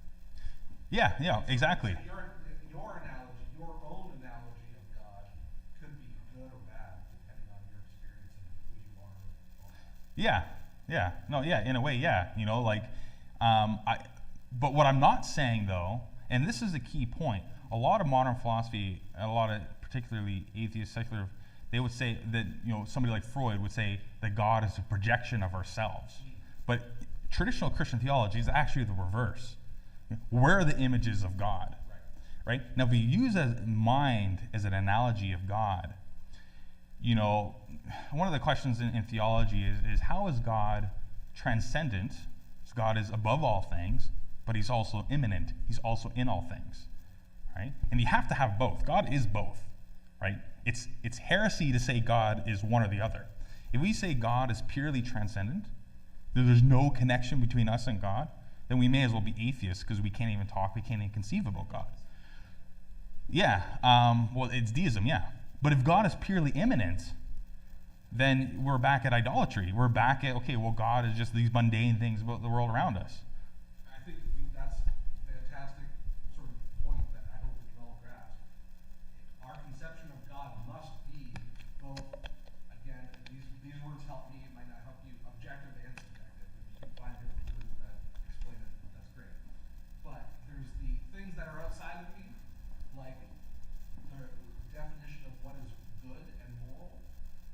Yeah, exactly. Your analogy, your own analogy of God could be good or bad depending on your experience and who you are. In a way, yeah. But what I'm not saying though, and this is a key point, a lot of modern philosophy, a lot of particularly atheist, secular, they would say that, somebody like Freud would say that God is a projection of ourselves. But traditional Christian theology is actually the reverse. We're the images of God. Right? Now, if we use mind as an analogy of God, one of the questions in theology is how is God transcendent? So God is above all things, but he's also immanent. He's also in all things. Right? And you have to have both. God is both. Right? It's heresy to say God is one or the other. If we say God is purely transcendent, that there's no connection between us and God, then we may as well be atheists because we can't even talk, we can't even conceive about God. Yeah, well, it's deism, yeah. But if God is purely immanent, then we're back at idolatry. We're back at, okay, well, God is just these mundane things about the world around us. I think that's a fantastic sort of point that I hope we can all grasp. Our conception of God must be both, again, these words help me, it might not help you, objective and subjective. If you find different words that explain it, that's great. But there's the things that are outside of me, like the definition of what is good and moral,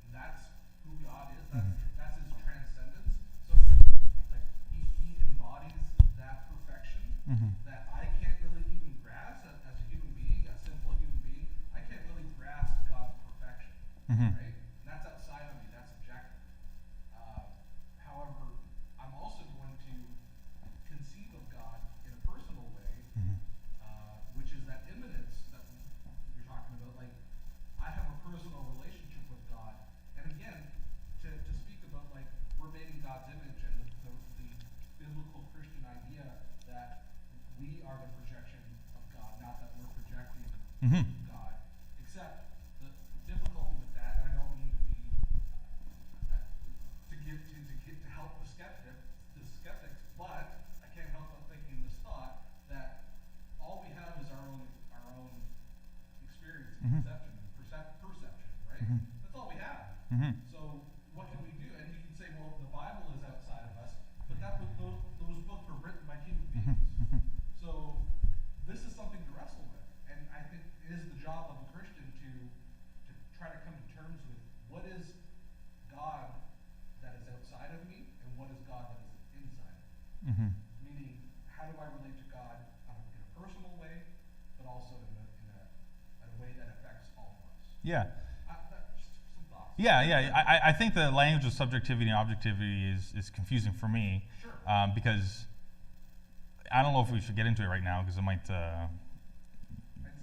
and that's who God is. That's his transcendence. So like he embodies that perfection that I can't really even grasp as a human being, a simple human being. I can't really grasp God's perfection, right? And that's outside of me. That's objective. However, I'm also going to conceive of God in a personal way, which is that imminence that you're talking about. Like, I have a personal relationship with God. And again, to speak about, like, we're made in God's image and the biblical Christian idea that we are the projection of God, not that we're projecting God. Except the difficulty with that, and I don't mean to be to help the skeptics, but I can't help but thinking this thought that all we have is our own experience, conception, perception, right? That's all we have. So what can we do? And you can say, well, the Bible is outside of us, but those books were written by human beings. So this is something to wrestle with, and I think it is the job of a Christian to try to come to terms with what is God that is outside of me, and what is God that is inside of me. Meaning, how do I relate to God in a personal way, but also in a way that affects all of us? Yeah. Some thoughts. I think the language of subjectivity and objectivity is confusing for me. Sure. Because I don't know if we should get into it right now because it might. I'd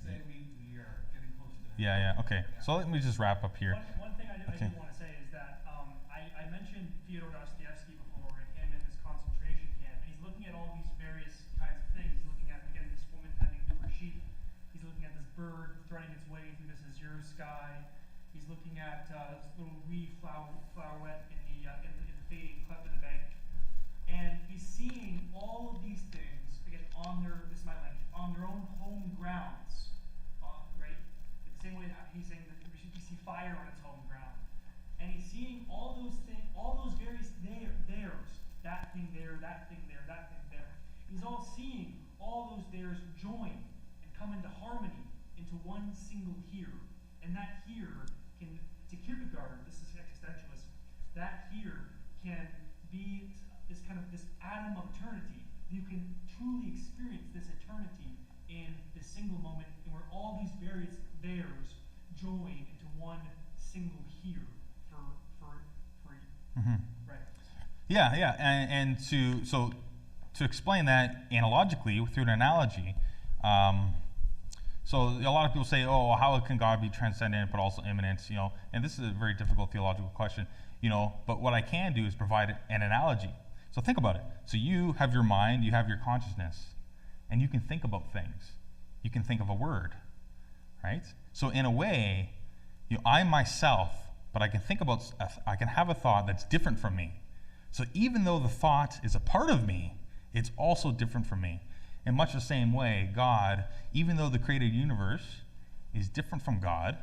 say we are getting close to. Yeah. Okay. So let me just wrap up here. One thing I Okay. do want to say is that I mentioned Fyodor Dostoevsky bird threading its way through this azure sky. He's looking at this little wee flowerette in the fading cleft of the bank, and he's seeing all of these things again on their on their own home grounds, right? In the same way that he's saying that we see fire on its home ground, and he's seeing all those things, all those various theirs, that thing there, that thing there, that thing there. He's all seeing all those theirs join and come into harmony into one single here, and that here can, to Kierkegaard, this is existentialist, that here can be this kind of this atom of eternity. You can truly experience this eternity in this single moment, and where all these various theirs join into one single here for Mm-hmm. right. Yeah, and to explain that analogically through an analogy, so a lot of people say, oh, how can God be transcendent but also imminent? And this is a very difficult theological question. But what I can do is provide an analogy. So think about it. So you have your mind, you have your consciousness, and you can think about things. You can think of a word, right? So in a way, I myself, but I can I can have a thought that's different from me. So even though the thought is a part of me, it's also different from me. In much the same way, God, even though the created universe is different from God,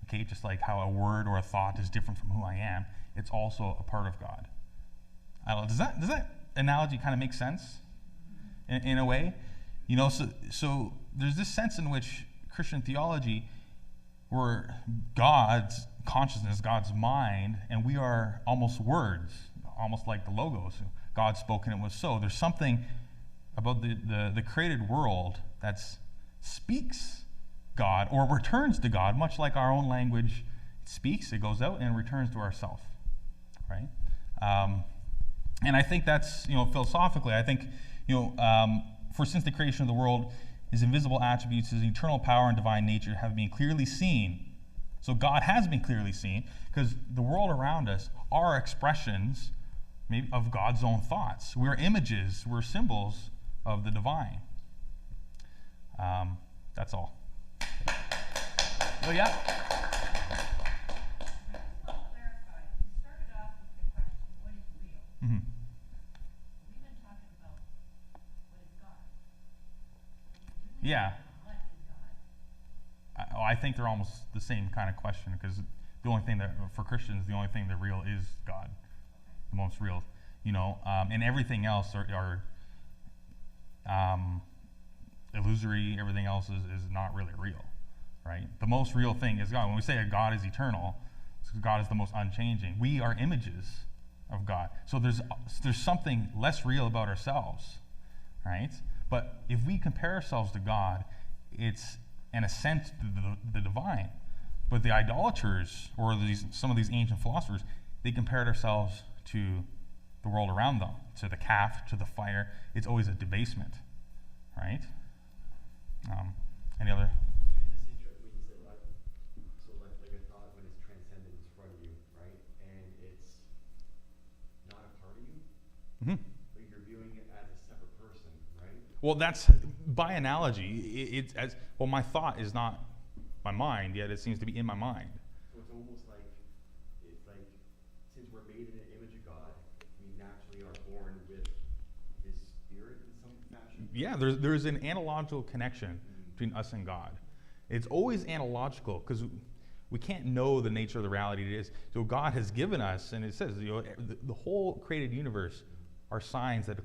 okay, just like how a word or a thought is different from who I am, it's also a part of God. I don't know, does that analogy kind of make sense in a way? So there's this sense in which Christian theology, where God's consciousness, God's mind, and we are almost words, almost like the Logos. God spoke and it was so. There's something about the created world that speaks God or returns to God, much like our own language speaks, it goes out and returns to ourself, right? And I think that's, philosophically, I think, for since the creation of the world, his invisible attributes, his eternal power and divine nature have been clearly seen. So God has been clearly seen because the world around us are expressions maybe of God's own thoughts. We're images, we're symbols of the divine. That's all. Oh, yeah. Clarify. You started off with the question, what is real? Mm-hmm. We've been talking about what is God. Yeah. What is God? I think they're almost the same kind of question because the only thing that, for Christians, the only thing that real is God. The most real, and everything else are illusory. Everything else is not really real, right? The most real thing is God. When we say that God is eternal, God is the most unchanging. We are images of God. So there's something less real about ourselves, right? But if we compare ourselves to God, it's an ascent to the divine. But the idolaters, or some of these ancient philosophers, they compared ourselves to the world around them, to the calf, to the fire. It's always a debasement, right? Any other? It's interesting when you say like a thought when it's transcendent is in front of you, right? And it's not a part of you, Mm-hmm. but you're viewing it as a separate person, right? Well, that's by analogy. It's as well. My thought is not my mind, yet it seems to be in my mind. So it's almost like since we're made in the image of God, we naturally are born with His Spirit in some fashion. Yeah, there's an analogical connection between us and God. It's always analogical because we can't know the nature of the reality it is. So God has given us, and it says the whole created universe are signs that